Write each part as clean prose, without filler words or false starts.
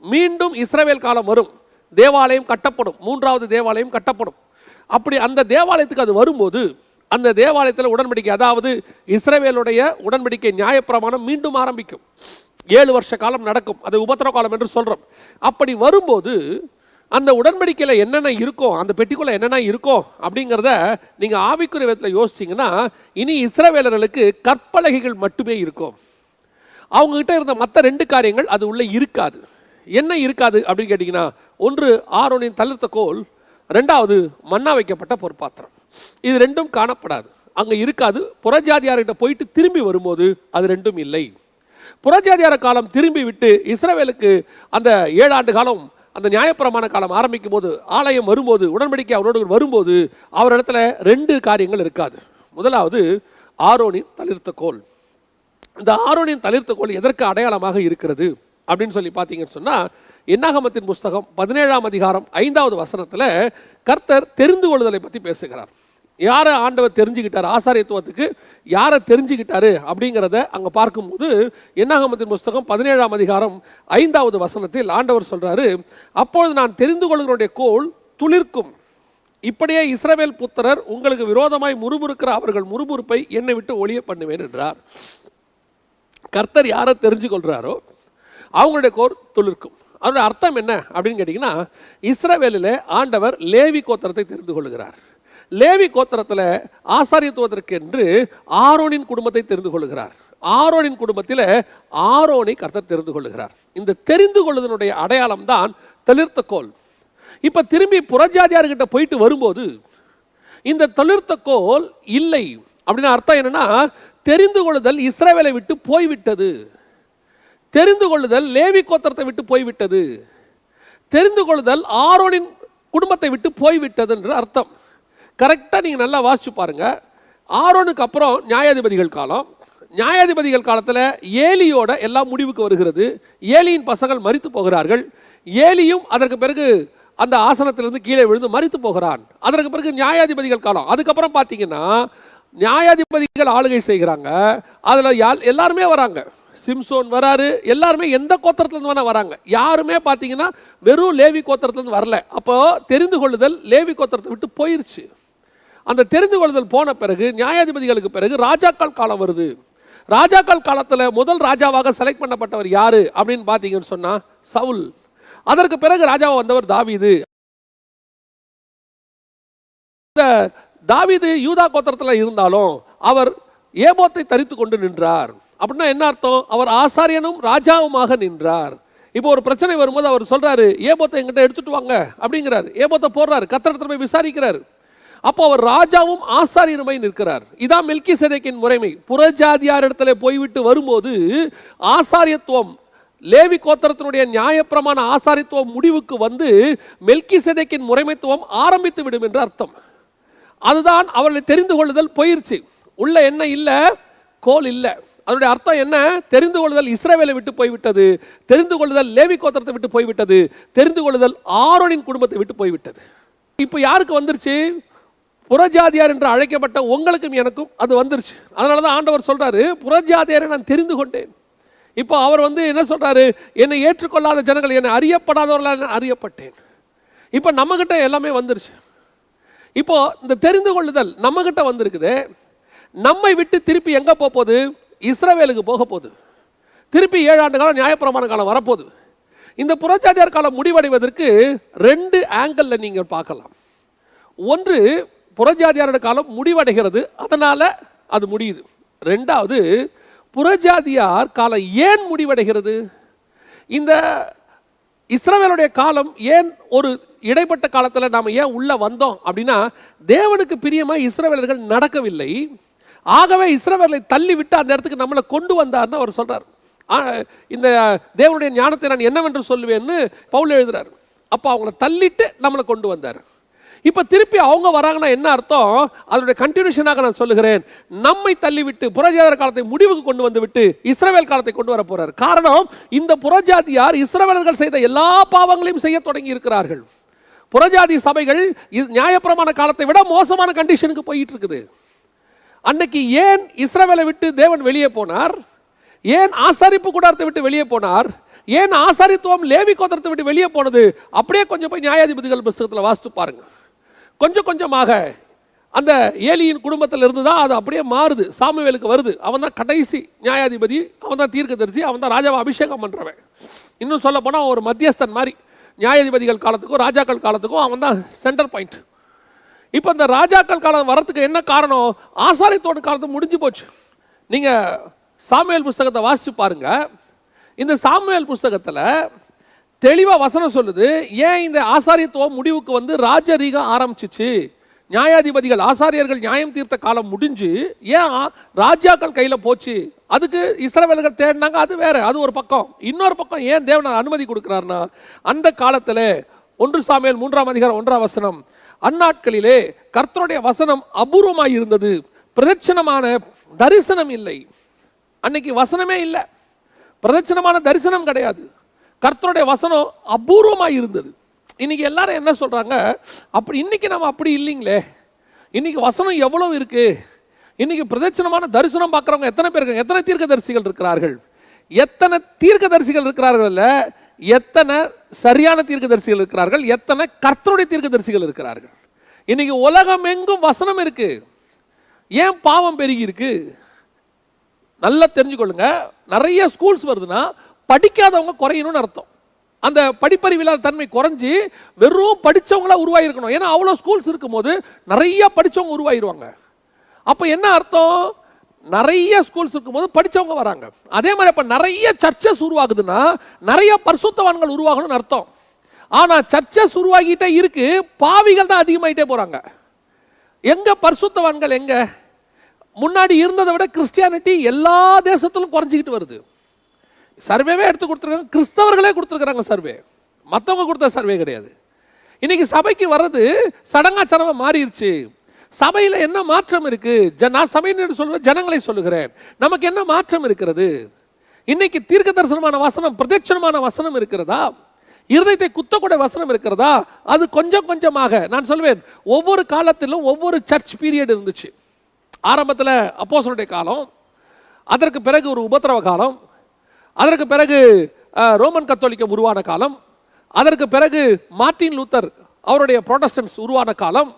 மீண்டும் இஸ்ரவேல் காலம் வரும், தேவாலயம் கட்டப்படும், மூன்றாவது தேவாலயம் கட்டப்படும். அப்படி அந்த தேவாலயத்துக்கு அது வரும்போது அந்த தேவாலயத்தில் உடன்படிக்கை, அதாவது இஸ்ரவேலுடைய உடன்படிக்கை நியாயப்பிரமாணம் மீண்டும் ஆரம்பிக்கும். 7 வருஷ காலம் நடக்கும், அது உபத்திரவ காலம் என்று சொல்கிறோம். அப்படி வரும்போது அந்த உடன்படிக்கையில் என்னென்ன இருக்கும், அந்த பெட்டிக்குள்ளே என்னென்ன இருக்கும் அப்படிங்கிறத நீங்கள் ஆவிக்குரிய விதத்தில் யோசிச்சிங்கன்னா, இனி இஸ்ரவேலர்களுக்கு கற்பலகைகள் மட்டுமே இருக்கும். அவங்ககிட்ட இருந்த மற்ற 2 காரியங்கள் அது உள்ளே இருக்காது. என்ன இருக்காது அப்படின்னு கேட்டிங்கன்னா, ஒன்று ஆரோனின் தளிர்த்த கோல், 2வது மன்னா வைக்கப்பட்ட பொற்பாத்திரம். இது 2ம் காணப்படாது, அங்கே இருக்காது. புறஜாதியார்கிட்ட போயிட்டு திரும்பி வரும்போது அது 2ம் இல்லை. புறஜாதியார காலம் திரும்பி விட்டு இஸ்ரவேலுக்கு அந்த 7 ஆண்டு காலம், அந்த நியாயப்பிரமாண காலம் ஆரம்பிக்கும் போது, ஆலயம் வரும்போது, உடன்படிக்கை அவரோடு வரும்போது அவரிடத்துல 2 காரியங்கள் இருக்காது. முதலாவது ஆரோனின் தளிர்த்த கோல். இந்த ஆரோனின் தளிர்த்த கோல் எதற்கு அடையாளமாக இருக்கிறது அப்படின்னு சொல்லி பார்த்தீங்கன்னு சொன்னால், என்னாகமத்தின் புஸ்தகம் 17ஆம் அதிகாரம் 5வது வசனத்தில் கர்த்தர் தெரிந்து கொள்ளுதலை பற்றி பேசுகிறார். யாரை ஆண்டவர் தெரிஞ்சுக்கிட்டார், ஆசாரியத்துவத்துக்கு யாரை தெரிஞ்சுக்கிட்டாரு அப்படிங்கிறத அங்கே பார்க்கும்போது, என்னாகமத்தின் புஸ்தகம் 17ஆம் அதிகாரம் 5வது வசனத்தில் ஆண்டவர் சொல்கிறாரு, அப்பொழுது நான் தெரிந்து கொள்கிறவருடைய கோல் துளிர்க்கும், இப்படியே இஸ்ரவேல் புத்திரர் உங்களுக்கு விரோதமாய் முறுமுறுக்கிற அவர்கள் முறுமுறுப்பை என்னை விட்டு ஒழிய பண்ணுவேன் என்றார். கர்த்தர் யாரை தெரிஞ்சு கொள்கிறாரோ அவங்களுடைய கோர் துளிர்க்கும். அதோட அர்த்தம் என்ன அப்படின்னு கேட்டிங்கன்னா, இஸ்ரவேலில் ஆண்டவர் லேவி கோத்திரத்தை தெரிந்து கொள்கிறார். லேவி கோத்திரத்தில் ஆசாரியத்துவதற்கு என்று ஆரோனின் குடும்பத்தை தெரிந்து கொள்கிறார். ஆரோனின் குடும்பத்தில் ஆரோனை கர்த்தர் தெரிந்து கொள்கிறார். இந்த தெரிந்து கொள்ளுதனுடைய அடையாளம் தான் தளிர்த்த கோல். இப்போ திரும்பி புறஜாதியார்கிட்ட போயிட்டு வரும்போது இந்த தளிர்த்த கோல் இல்லை அப்படின்னு அர்த்தம் என்னன்னா, தெரிந்து கொள்ளுதல் இஸ்ரவேலை விட்டு போய்விட்டது, தெரிந்து கொள்ளுதல் லேவி கோத்திரத்தை விட்டு போய்விட்டது, தெரிந்து கொள்ளுதல் ஆரோனின் குடும்பத்தை விட்டு போய்விட்டது என்று அர்த்தம். கரெக்டாக நீங்கள் நல்லா வாசிச்சு பாருங்க. ஆரோனுக்கு அப்புறம் நியாயாதிபதிகள் காலம். நியாயாதிபதிகள் காலத்தில் ஏலியோட எல்லாம் முடிவுக்கு வருகிறது. ஏலியின் பசங்கள் மரித்து போகிறார்கள். ஏலியும் அதற்கு பிறகு அந்த ஆசனத்திலிருந்து கீழே விழுந்து மரித்து போகிறான். அதற்கு பிறகு நியாயாதிபதிகள் காலம். அதுக்கப்புறம் பார்த்தீங்கன்னா நியாயாதிபதிகள் ஆளுகை செய்கிறாங்க. அதில் எல்லாருமே வராங்க. சிம்சோன் வராரு, எல்லாருமே எந்த கோத்திரத்துலேருந்து வேணால் வராங்க. யாருமே பார்த்தீங்கன்னா வெறும் லேவி கோத்திரத்துலேருந்து வரல. அப்போ தெரிந்து கொள்ளுதல் லேவி கோத்திரத்தை விட்டு போயிருச்சு. அந்த தெரிந்து கொள்ளுதல் போன பிறகு நியாயாதிபதிகளுக்கு பிறகு ராஜாக்கள் காலம் வருது. ராஜாக்கள் காலத்தில் முதல் ராஜாவாக செலக்ட் பண்ணப்பட்டவர் யாரு அப்படின்னு பார்த்தீங்கன்னு சொன்னால் சவுல். அதற்கு பிறகு ராஜாவாக வந்தவர் தாவீது. இந்த தாவீது யூதா கோத்திரத்தில் இருந்தாலும் அவர் ஏபோத்தை தரித்து கொண்டு நின்றார். அப்படின்னா என்ன அர்த்தம்? அவர் ஆசாரியனும் ராஜாவுமாக நின்றார். இப்போ ஒரு பிரச்சனை வரும்போது அவர் சொல்றாரு, ஏபோத்தை எங்கிட்ட எடுத்துட்டு வாங்க அப்படிங்கிறார். ஏபோத்தை போடுறாரு, கர்த்தரிடத்துல போய் விசாரிக்கிறார். அப்போ அவர் ராஜாவும் ஆசாரியனுமாய் நிற்கிறார். இதான் மெல்கிசேதேக்கின் முறைமை. புறஜாதியார் இடத்துல போய்விட்டு வரும்போது ஆசாரியத்துவம், லேவி கோத்திரத்தினுடைய நியாயப்பிரமாண ஆசாரியத்துவம் முடிவுக்கு வந்து மெல்கிசேதேக்கின் முறைமைத்துவம் ஆரம்பித்து விடும் என்று அர்த்தம். அதுதான் அவர்களை தெரிந்து கொள்ளுதல் போயிருச்சு. உள்ள என்ன இல்லை, கோல் இல்லை. அதனுடைய அர்த்தம் என்ன? தெரிந்து கொள்ளுதல் இஸ்ரவேலை விட்டு போய்விட்டது, தெரிந்து கொள்ளுதல் லேவி கோத்திரத்தை விட்டு போய்விட்டது, தெரிந்து கொள்ளுதல் ஆரோனின் குடும்பத்தை விட்டு போய்விட்டது. இப்போ யாருக்கு வந்துருச்சு? புறஜாதியார் என்று அழைக்கப்பட்ட உங்களுக்கும் எனக்கும் அது வந்துருச்சு. அதனால தான் ஆண்டவர் சொல்றாரு, புறஜாதியாரை நான் தெரிந்து கொண்டேன். இப்போ அவர் என்ன சொல்றாரு? என்னை ஏற்றுக்கொள்ளாத ஜனங்கள், என்னை அறியப்படாதவர்களால் நான் அறியப்பட்டேன். இப்போ நம்மகிட்ட எல்லாமே வந்துருச்சு. இப்போ இந்த தெரிந்து கொள்ளுதல் நம்மகிட்ட வந்திருக்குது. நம்மை விட்டு திருப்பி எங்க போகுது? இஸ்ரவேலுக்கு போக போகுது. திருப்பி 7 ஆண்டு காலம் நியாயப்பிரமாண காலம் வரப்போகுது. இந்த புறஜாதியார் காலம் முடிவடைவதற்கு 2 ஆங்கிள் நீங்கள் பார்க்கலாம். ஒன்று, புறஜாதியாரோட காலம் முடிவடைகிறது, அதனால அது முடியுது. 2வது, புறஜாதியார் காலம் ஏன் முடிவடைகிறது? இந்த இஸ்ரவேலுடைய காலம் ஏன் ஒரு இடைப்பட்ட காலத்தில் நாம் ஏன் உள்ள வந்தோம் அப்படின்னா, தேவனுக்கு பிரியமாக இஸ்ரவேலர்கள் நடக்கவில்லை. ஆகவே இஸ்ரவேலை தள்ளி விட்டு அந்த இடத்துக்கு நம்மளை கொண்டு வந்தார்னு அவர் சொல்றார். இந்த தேவனுடைய ஞானத்தை நான் என்னவென்று சொல்லுவேன்னு பவுல் எழுதுறார். அப்போ அவங்கள தள்ளிட்டு நம்மளை கொண்டு வந்தார். இப்போ திருப்பி அவங்க வராங்கன்னா என்ன அர்த்தம்? அதனுடைய கண்டினியூஷனாக நான் சொல்லுகிறேன், நம்மை தள்ளிவிட்டு புறஜாதியார் காலத்தை முடிவுக்கு கொண்டு வந்து விட்டு இஸ்ரவேல் காலத்தை கொண்டு வர போறார். காரணம், இந்த புறஜாதியார் இஸ்ரவேலர்கள் செய்த எல்லா பாவங்களையும் செய்ய தொடங்கி இருக்கிறார்கள். புறஜாதி சபைகள் நியாயப்பிரமாண காலத்தை விட மோசமான கண்டிஷனுக்கு போயிட்டு இருக்குது. அன்னைக்கு ஏன் இஸ்ரவேலை விட்டு தேவன் வெளியே போனார்? ஏன் ஆசாரிப்பு கூடாரத்தை விட்டு வெளியே போனார்? ஏன் ஆசாரித்துவம் லேவி கோத்திரத்தை விட்டு வெளியே போனது? அப்படியே கொஞ்சம் போய் நியாயாதிபதிகள் புஸ்தகத்தில் வாசித்து பாருங்க. கொஞ்சம் கொஞ்சமாக அந்த ஏலியின் குடும்பத்தில் இருந்து தான் அது அப்படியே மாறுது, சாமுவேலுக்கு வருது. அவன் தான் கடைசி நியாயாதிபதி, அவன் தான் தீர்க்கதரிசி, அவன் தான் ராஜாவை அபிஷேகம் பண்ணுறவன். இன்னும் சொல்ல போனால் ஒரு மத்தியஸ்தன் மாதிரி நியாயாதிபதிகள் காலத்துக்கும் ராஜாக்கள் காலத்துக்கும் அவன் தான் சென்டர் பாயிண்ட். இப்போ இந்த ராஜாக்கள் காலம் வரத்துக்கு என்ன காரணம்? ஆசாரியத்தோட காலத்து முடிஞ்சு போச்சு. நீங்கள் சாமுவேல் புஸ்தகத்தை வாசித்து பாருங்க. இந்த சாமுவேல் புஸ்தகத்தில் தெளிவாக வசனம் சொல்லுது, ஏன் இந்த ஆசாரியத்துவம் முடிவுக்கு வந்து ராஜரீகம் ஆரம்பிச்சிச்சு. நியாயாதிபதிகள் ஆசாரியர்கள் நியாயம் தீர்த்த காலம் முடிஞ்சு ஏன் ராஜாக்கள் கையில் போச்சு? அதுக்கு இஸ்ரவேலர்கள் தேடினாங்க, அது வேற, அது ஒரு பக்கம். இன்னொரு பக்கம் ஏன் தேவன் அனுமதி கொடுக்கிறார்னா, அந்த காலத்தில் 1 சாமுவேல் 3ஆம் அதிகாரம் 1ஆம் வசனம், அந்நாட்களிலே கர்த்தருடைய வசனம் அபூர்வமாய் இருந்தது, பிரதட்சணமான தரிசனம் இல்லை. அன்னைக்கு வசனமே இல்லை, பிரதட்சணமான தரிசனம் கிடையாது, கர்த்தருடைய வசனம் அபூர்வமாய் இருந்தது. இன்னைக்கு எல்லாரும் என்ன சொல்றாங்க, அப்படி இன்னைக்கு நம்ம அப்படி இல்லைங்களே, இன்னைக்கு வசனம் எவ்வளவு இருக்கு, இன்னைக்கு பிரதட்சணமான தரிசனம் பார்க்குறவங்க எத்தனை பேர் இருக்காங்க? எத்தனை தீர்க்கதரிசிகள் இருக்கிறார்கள்? எத்தனை தீர்க்கதரிசிகள் இருக்கிறார்கள்? எத்தனை சரியான தீர்க்கதரிசிகள் இருக்கிறார்கள்? எத்தனை கர்த்தருடைய தீர்க்கதரிசிகள் இருக்கிறார்கள்? இன்னைக்கு உலகம் எங்கும் வசனம் இருக்கு, ஏன் பாவம் பெருகி இருக்கு? நல்லா தெரிஞ்சுக்கொள்ளுங்க. நிறைய ஸ்கூல்ஸ் வருதுன்னா படிக்காதவங்க குறையணும்னு அர்த்தம். அந்த படிப்பறிவில்லாத தன்மை குறைஞ்சி வெறும் படித்தவங்களா உருவாகிருக்கணும். ஏன்னா அவ்வளோ ஸ்கூல்ஸ் இருக்கும் போது நிறைய படித்தவங்க உருவாகிடுவாங்க. அப்போ என்ன அர்த்தம்? நிறைய ஸ்கூல்ஸ் இருக்கும் போது படித்தவங்க வராங்க. அதே மாதிரி இப்போ நிறைய சர்ச்சஸ் உருவாகுதுன்னா நிறைய பரிசுத்தவான்கள் உருவாகணும்னு அர்த்தம். ஆனால் சர்ச்சஸ் உருவாகிட்டே இருக்கு, பாவிகள் தான் அதிகமாகிட்டே போகிறாங்க. எங்கே பரிசுத்தவான்கள்? எங்கே? முன்னாடி இருந்ததை விட கிறிஸ்டியானிட்டி எல்லா தேசத்திலும் குறைஞ்சிக்கிட்டு வருது. சர்வேவே எடுத்து கொடுத்துருக்காங்க, கிறிஸ்தவர்களே கொடுத்துருக்குறாங்க சர்வே, மற்றவங்க கொடுத்த சர்வே கிடையாது. இன்னைக்கு சபைக்கு வர்றது சடங்காச்சாரமாக மாறிடுச்சு. சபையில் என்ன மாற்றம் இருக்கு? நான் சபைன்னு சொல்லுவேன், ஜனங்களை சொல்லுகிறேன். நமக்கு என்ன மாற்றம் இருக்கிறது? இன்னைக்கு தீர்க்க தரிசனமான வசனம், பிரதட்சணமான வசனம் இருக்கிறதா? இருதயத்தை குத்தக்கூடிய வசனம் இருக்கிறதா? அது கொஞ்சம் கொஞ்சமாக நான் சொல்வேன். ஒவ்வொரு காலத்திலும் ஒவ்வொரு சர்ச் பீரியட் இருந்துச்சு. ஆரம்பத்தில் அப்போஸ்தலருடைய காலம், அதற்கு பிறகு ஒரு உபத்திரவ காலம், அதற்கு பிறகு ரோமன் கத்தோலிக்கம் உருவான காலம், அதற்கு பிறகு மார்ட்டின் லூத்தர் அவருடைய புரோட்டஸ்டன்ட்ஸ் உருவான காலம்,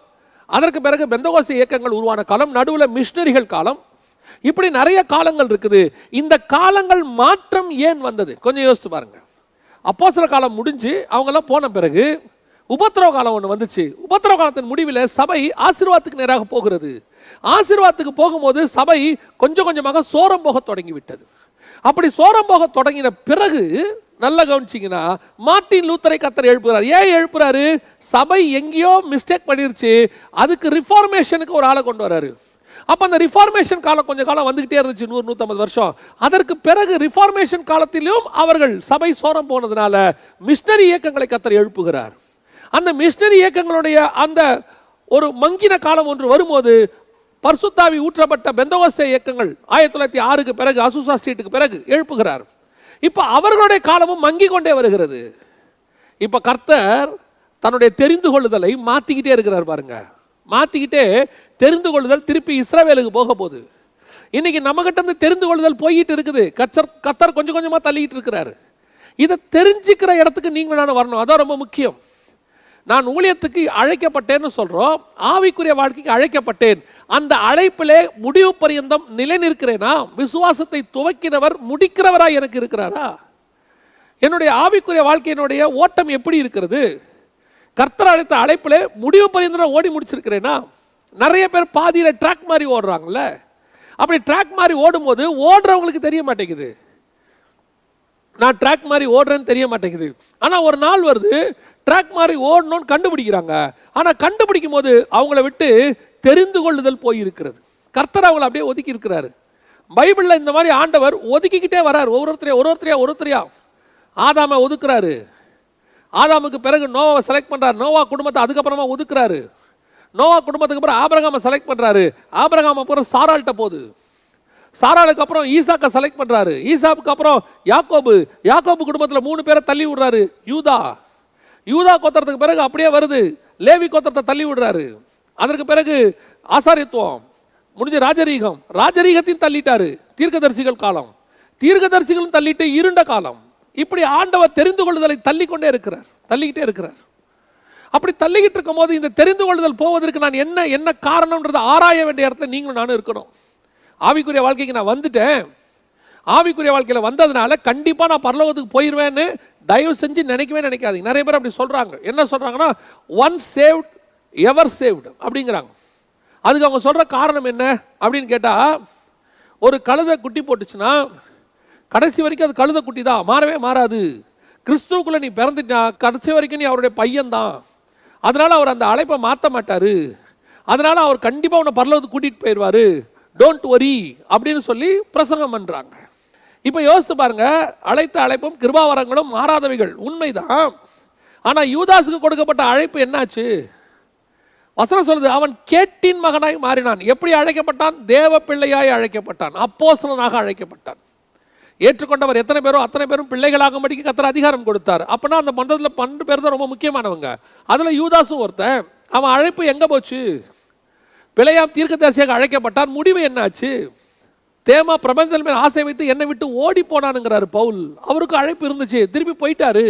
அதற்கு பிறகு பெந்தகோஸ்தே இயக்கங்கள் உருவான காலம், நடுவில் மிஷனரிகள் காலம். இப்படி நிறைய காலங்கள் இருக்குது. இந்த காலங்கள் மாற்றம் ஏன் வந்தது? கொஞ்சம் யோசித்து பாருங்க. அப்போஸ்தலர் காலம் முடிஞ்சு அவங்கெல்லாம் போன பிறகு உபத்திரவ காலம் ஒன்று வந்துச்சு. உபத்திரவ காலத்தின் முடிவில் சபை ஆசீர்வாதத்துக்கு நேராக போகிறது. ஆசீர்வாதத்துக்கு போகும்போது சபை கொஞ்சம் கொஞ்சமாக சோரம் போக தொடங்கி விட்டது. அப்படி சோரம் போக தொடங்கின பிறகு நல்லா கவனிச்சிங்கன்னா மார்ட்டின் லூத்தரை கர்த்தர் எழுப்புகிறார். ஏன் எழுப்புறாரு? சபை எங்கேயோ மிஸ்டேக் பண்ணிருச்சு, அதுக்கு ரிஃபார்மேஷனுக்கு ஒரு ஆளை கொண்டு வராரு. அப்போ அந்த ரிஃபார்மேஷன் காலம் கொஞ்சம் காலம் வந்துகிட்டே இருந்துச்சு, 100-150 வருஷம். அதற்கு பிறகு ரிஃபார்மேஷன் காலத்திலும் அவர்கள் சபை சோரம் போனதுனால மிஷனரி இயக்கங்களை கர்த்தர் எழுப்புகிறார். அந்த மிஷனரி இயக்கங்களுடைய அந்த ஒரு மங்கின காலம் ஒன்று வரும்போது பரிசுத்தாவி ஊற்றப்பட்ட பெந்தகோஸ்தே இயக்கங்கள் 1906க்கு பிறகு, அசுசா ஸ்ட்ரீட்டுக்கு பிறகு எழுப்புகிறார். இப்போ அவர்களுடைய காலமும் மங்கி கொண்டே வருகிறது. இப்போ கர்த்தர் தன்னுடைய தெரிந்து கொள்ளுதலை மாற்றிக்கிட்டே இருக்கிறார் பாருங்க. மாற்றிக்கிட்டே தெரிந்து கொள்ளுதல் திருப்பி இஸ்ரவேலுக்கு போக போகுது. இன்னைக்கு நம்மகிட்ட இருந்து தெரிந்து கொள்ளுதல் போயிட்டு இருக்குது. கர்த்தர் கொஞ்சம் கொஞ்சமாக தள்ளிட்டு இருக்கிறாரு. இதை தெரிஞ்சுக்கிற இடத்துக்கு நீங்களும் வரணும், அதான் ரொம்ப முக்கியம். நான் ஊழியத்துக்கு அழைக்கப்பட்டேன்னு சொல்றோம், ஆவிக்குரிய வாழ்க்கைக்கு அழைக்கப்பட்டேன். அந்த அழைப்பிலே முடிவு பரியந்தம் நிலை நிற்கிறேனா? விசுவாசத்தை துவக்கினவர் முடிக்கிறவரா எனக்கு இருக்கிறாரா? என்னுடைய ஆவிக்குரிய வாழ்க்கையினுடைய ஓட்டம் எப்படி இருக்கிறது? கர்த்தர் அழைத்த அழைப்பிலே முடிவு பரியந்தம் ஓடி முடிச்சிருக்கிறேனா? நிறைய பேர் பாதியில ட்ராக் மாதிரி ஓடுறாங்கல்ல. அப்படி ட்ராக் மாதிரி ஓடும்போது ஓடுறவங்களுக்கு தெரிய மாட்டேங்குது, நான் ட்ராக் மாதிரி ஓடுறேன்னு தெரிய மாட்டேங்குது. ஆனால் ஒரு நாள் வருது, ட்ராக் மாதிரி ஓடணும்னு கண்டுபிடிக்கிறாங்க. ஆனால் கண்டுபிடிக்கும் போது அவங்கள விட்டு தெரிந்து கொள்ளுதல் போயிருக்கிறது. கர்த்தர் அவங்களை அப்படியே ஒதுக்கி இருக்கிறாரு. பைபிளில் இந்த மாதிரி ஆண்டவர் ஒதுக்கிக்கிட்டே வர்றார், ஒருத்தரையா. ஆதாமை ஒதுக்குறாரு, ஆதாமுக்கு பிறகு நோவாவை செலக்ட் பண்ணுறாரு, நோவா குடும்பத்தை அதுக்கப்புறமா ஒதுக்குறாரு. நோவா குடும்பத்துக்கு அப்புறம் ஆபிரகாமை செலக்ட் பண்ணுறாரு, ஆபிரகாம் அப்புறம் சாராள்கிட்ட போகுது, சாராளுக்கு அப்புறம் ஈசாக்கை செலக்ட் பண்ணுறாரு, ஈசாப்புக்கு அப்புறம் யாக்கோபு குடும்பத்தில் 3 பேரை தள்ளி விடுறாரு. யூதா கோத்திரத்துக்கு பிறகு அப்படியே வருது, லேவி கோத்திரத்தை தள்ளி விடுறாரு. அதற்கு பிறகு ஆசாரியத்துவம் முடிஞ்ச ராஜரீகத்தையும் தள்ளிட்டாரு. தீர்க்கதரிசிகள் காலம், தீர்க்கதரிசிகளும் தள்ளிட்டு இருண்ட காலம். இப்படி ஆண்டவர் தெரிந்து கொள்ளுதலை தள்ளிக்கிட்டே இருக்கிறார். அப்படி தள்ளிக்கிட்டு இருக்கும் போது இந்த தெரிந்து கொள்ளுதல் போவதற்கு நான் என்ன காரணம்ன்றதை ஆராய வேண்டிய இடத்துல நீங்களும் நானும் இருக்கணும். ஆவிக்குரிய வாழ்க்கைக்கு நான் வந்துட்டேன், ஆவிக்குரிய வாழ்க்கையில் வந்ததுனால கண்டிப்பாக நான் பரலோகத்துக்கு போயிடுவேன்னு தயவு செஞ்சு நினைக்காதீங்க. நிறைய பேர் அப்படி சொல்கிறாங்க. என்ன சொல்கிறாங்கன்னா, ஒன்ஸ் சேவ்ட் எவர் சேவ்டு அப்படிங்கிறாங்க. அதுக்கு அவங்க சொல்கிற காரணம் என்ன அப்படின்னு கேட்டால், ஒரு கழுதை குட்டி போட்டுச்சுன்னா கடைசி வரைக்கும் அது கழுதை குட்டி தான், மாறவே மாறாது. கிறிஸ்துவுக்குள்ளே நீ பிறந்துட்டா கடைசி வரைக்கும் நீ அவருடைய பையன்தான். அதனால் அவர் அந்த அழைப்பை மாற்ற மாட்டார். அதனால் அவர் கண்டிப்பாக உன்னை பரலோகத்துக்கு கூட்டிகிட்டு போயிடுவார், டோன்ட் வரி அப்படின்னு சொல்லி பிரசங்கம் பண்ணுறாங்க. இப்போ யோசித்து பாருங்க, அழைத்த அழைப்பும் கிருபாவரங்களும் மாறாதவைகள் உண்மைதான். ஆனால் யூதாஸுக்கு கொடுக்கப்பட்ட அழைப்பு என்னாச்சு? வசனம் சொல்லுது, அவன் கேட்டின் மகனாய் மாறினான். எப்படி அழைக்கப்பட்டான்? தேவ பிள்ளையாய் அழைக்கப்பட்டான், அப்போஸ்தலனாக அழைக்கப்பட்டான். ஏற்றுக்கொண்டவர் எத்தனை பேரோ அத்தனை பேரும் பிள்ளைகளாகும்படிக்கு கர்த்தர் அதிகாரம் கொடுத்தார். அப்பனா அந்த மன்றத்தில் 12 பேர் தான் ரொம்ப முக்கியமானவங்க. அதில் யூதாஸும் ஒருத்தன். அவன் அழைப்பு எங்கே போச்சு? பிழையாம் தீர்க்கதரிசியாக அழைக்கப்பட்டான். முடிவு என்னாச்சு? தேமா பிரபஞ்சத்தில் மேல் ஆசை வைத்து என்னை விட்டு ஓடி போனானுங்கிறாரு பவுல். அவருக்கு அழைப்பு இருந்துச்சு, திருப்பி போயிட்டாரு.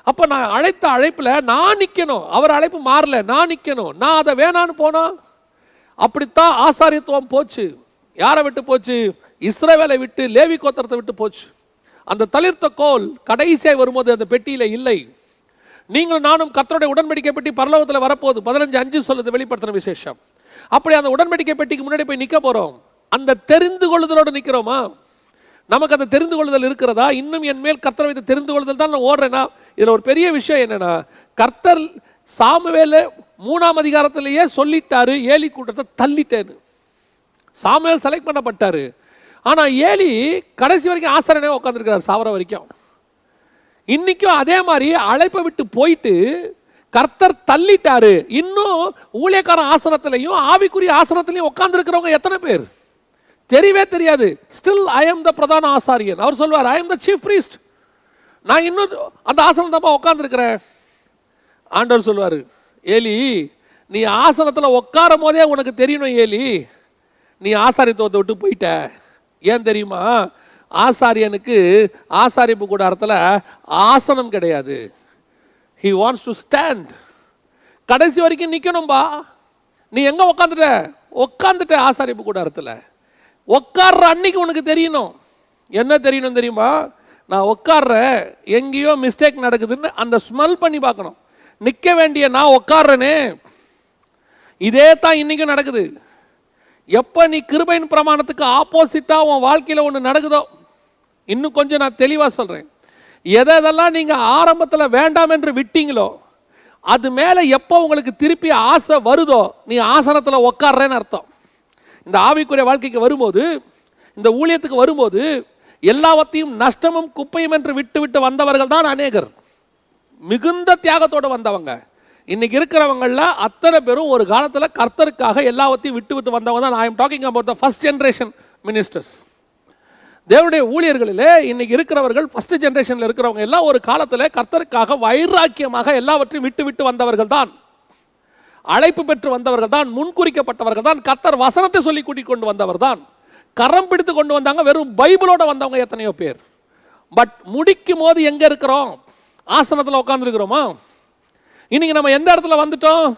அப்போ நான் அழைத்த அழைப்பில் நான் நிற்கணும். அவர் அழைப்பு மாறல, நான் நிற்கணும். நான் அதை வேணான்னு போனா அப்படித்தான் ஆசாரியத்துவம் போச்சு. யாரை விட்டு போச்சு? இஸ்ரவேலை விட்டு, லேவி கோத்திரத்தை விட்டு போச்சு. அந்த தளிர்த்த கோல் கடைசியாய் வரும்போது அந்த பெட்டியில இல்லை. நீங்களும் நானும் கர்த்தருடைய உடன்படிக்கை பெட்டி பரலோகத்தில் வரப்போகுது. 15:5 சொல்லுது வெளிப்படுத்தின விசேஷம். அப்படி அந்த உடன்படிக்கை பெட்டிக்கு முன்னாடி போய் நிற்க போறோம். அந்த தெரிந்து கொள்ளுதலோடு நிற்கிறோமா? நமக்கு அந்த தெரிந்து கொள்ளுதல் இருக்கிறதா? இன்னும் என் மேல் கர்த்தர் வைத்த தெரிந்து கொள்ளுதல் தான் நான் ஓடுறேன்னா? இதில் ஒரு பெரிய விஷயம் என்னன்னா, கர்த்தர் சாமுவேல் 3ஆம் அதிகாரத்திலேயே சொல்லிட்டாரு, ஏலி கூட்டத்தை தள்ளிட்டேன்னு. Samuel select பண்ணப்பட்டாரு. ஆனால் ஏலி கடைசி வரைக்கும் ஆசாரியனே உட்காந்துருக்கிறார், சாவர வரைக்கும். இன்னைக்கும் அதே மாதிரி அழைப்பை விட்டு போயிட்டு கர்த்தர் தள்ளிட்டாரு. இன்னும் ஊழியக்காரன் ஆசனத்திலையும் ஆவிக்குரிய ஆசனத்திலையும் உட்கார்ந்துருக்கிறவங்க எத்தனை பேர் தெரியவே தெரியாது. ஸ்டில் ஐ எம் த பிரதான ஆசாரியன். அவர் சொல்வார், I am the chief priest. நான் இன்னும் அந்த ஆசனம் தான் உட்கார்ந்துருக்கிறேன். ஆண்டவர் சொல்வார், ஏலி நீ ஆசனத்தில் உட்காரும் போதே உனக்கு தெரியணும் ஏலி, நீ ஆசாரியத்துவத்தை விட்டு போயிட்ட. ஏன் தெரியுமா? ஆசாரியனுக்கு ஆசாரிப்பு கூடாரத்தில் ஆசனம் கிடையாது. He wants to stand. கடைசி வரைக்கும் நிற்கணும்பா. நீ எங்க உட்காந்துட்ட ஆசாரிப்பு கூடாரத்தில். உட்கார்ற அன்னைக்கு உனக்கு தெரியணும். என்ன தெரியணும் தெரியுமா? நான் உட்கார்றேன், எங்கேயோ மிஸ்டேக் நடக்குதுன்னு அந்த ஸ்மெல் பண்ணி பார்க்கணும். நிற்க வேண்டிய நான் உட்கார்றேனே, இதே தான் இன்னைக்கும் நடக்குது. எப்போ நீ கிருபையின் பிரமாணத்துக்கு ஆப்போசிட்டாக உன் வாழ்க்கையில் ஒன்று நடக்குதோ, இன்னும் கொஞ்சம் நான் தெளிவாக சொல்கிறேன், எதெல்லாம் நீங்கள் ஆரம்பத்தில் வேண்டாம் என்று விட்டீங்களோ அது மேலே எப்போ உங்களுக்கு திருப்பி ஆசை வருதோ நீ ஆசனத்தில் உட்கார்றேன்னு அர்த்தம். இந்த ஆவிக்குரிய வாழ்க்கைக்கு வரும்போது, இந்த ஊழியத்துக்கு வரும்போது எல்லாவற்றையும் நஷ்டமும் குப்பையும் என்று விட்டு வந்தவர்கள் தான் அநேகர். மிகுந்த தியாகத்தோடு வந்தவங்க. இன்னைக்கு இருக்கிறவங்கள அத்தனை பேரும் ஒரு காலத்தில் கர்த்தருக்காக எல்லாவற்றையும் விட்டு வந்தவங்க தான். I am talking about the first generation ministers. தேவனுடைய ஊழியர்களிலே இன்னைக்கு இருக்கிறவர்கள், ஃபர்ஸ்ட் ஜெனரேஷனில் இருக்கிறவங்க எல்லாம் ஒரு காலத்தில் கர்த்தருக்காக வைராக்கியமாக எல்லாவற்றையும் விட்டு வந்தவர்கள் தான். அழைப்பு பெற்று வந்தவர்கள் தான், முன்குறிக்கப்பட்டவர்கள் தான், கர்த்தர் வசனத்தை சொல்லி கூட்டிக் கொண்டு வந்தவர் தான், கரம் பிடித்து கொண்டு வந்தாங்க. வெறும் பைபிளோட வந்தவங்க எத்தனையோ பேர். பட் முடிக்கும் போது எங்க இருக்கிறோம்? ஆசனத்தில் உட்காந்துருக்கிறோமா? இன்னைக்கு நம்ம எந்த இடத்துல வந்துட்டோம்?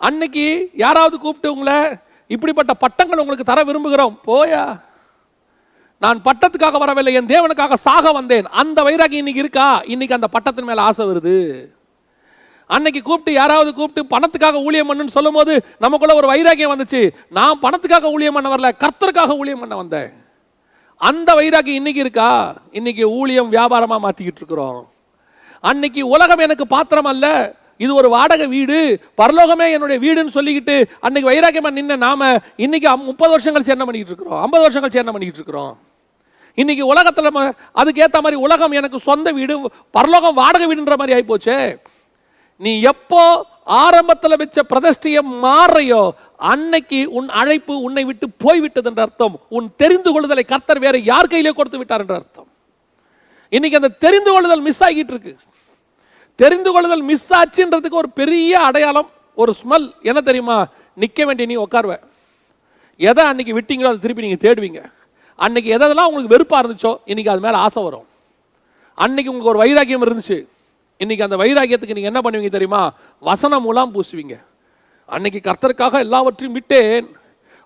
அன்னைக்கு யாராவது கூப்பிட்டு உங்களை இப்படிப்பட்ட பட்டங்கள் உங்களுக்கு தர விரும்புகிறோம், போயா, நான் பட்டத்துக்காக வரவில்லை, என் தேவனுக்காக சாக வந்தேன், அந்த வைராகி இன்னைக்கு இருக்கா? இன்னைக்கு அந்த பட்டத்தின் மேல ஆசை வருது. அன்னைக்கு யாராவது கூப்பிட்டு பணத்துக்காக ஊழியம் பண்ணுன்னு சொல்லும் போது நமக்குள்ள ஒரு வைராகியம் வந்துச்சு. நான் பணத்துக்காக ஊழியம் பண்ண வரல, கர்த்தருக்காக ஊழியம் பண்ண வந்தேன். அந்த வைராகி இன்னைக்கு இருக்கா? இன்னைக்கு ஊழியம் வியாபாரமா மாத்திக்கிட்டு இருக்கிறோம். அன்னைக்கு உலகம் எனக்கு பாத்திரம் அல்ல, இது ஒரு வாடகை வீடு, பரலோகமே என்னுடைய வீடுன்னு சொல்லிக்கிட்டு அன்னைக்கு வைராக்கியமா நின்ன நாம இன்னைக்கு 30 வருஷம் கழிச்சு என்ன பண்ணிட்டு இருக்கிறோம்? 50 வருஷம் கழிச்சு என்ன பண்ணிட்டு இருக்கிறோம்? இன்னைக்கு உலகத்துல அதுக்கு ஏற்ற மாதிரி உலகம் எனக்கு சொந்த வீடு, பரலோகம் வாடகை வீடுன்ற மாதிரி ஆயிப்போச்சே. நீ எப்போ ஆரம்பத்தில் வச்ச பிரதிஷ்டையை மாறையோ அன்னைக்கு உன் அழைப்பு உன்னை விட்டு போய்விட்டது என்ற அர்த்தம். உன் தெரிந்து கொள்ளுதலை கர்த்தர் வேற யார் கையிலே கொடுத்து விட்டார் என்ற அர்த்தம். இன்னைக்கு அந்த தெரிந்து கொள்ளுதல் மிஸ் ஆகிட்டு இருக்கு. தெரிந்து கொள்ளுதல் மிஸ் ஆச்சுன்றதுக்கு ஒரு பெரிய அடையாளம், ஒரு ஸ்மெல் என்ன தெரியுமா? நிற்க வேண்டிய நீ உட்காருவ. எதை அன்னைக்கு விட்டீங்களோ அதை திருப்பி நீங்கள் தேடுவீங்க. அன்னைக்கு எதெல்லாம் உங்களுக்கு வெறுப்பாக இருந்துச்சோ இன்னைக்கு அது மேலே ஆசை வரும். அன்னைக்கு உங்களுக்கு ஒரு வைராக்கியம் இருந்துச்சு, இன்னைக்கு அந்த வைராக்கியத்துக்கு நீங்க என்ன பண்ணுவீங்க தெரியுமா? வசனம் மூலம் பூசுவீங்க. அன்னைக்கு கர்த்தருக்காக எல்லாவற்றையும் விட்டேன்,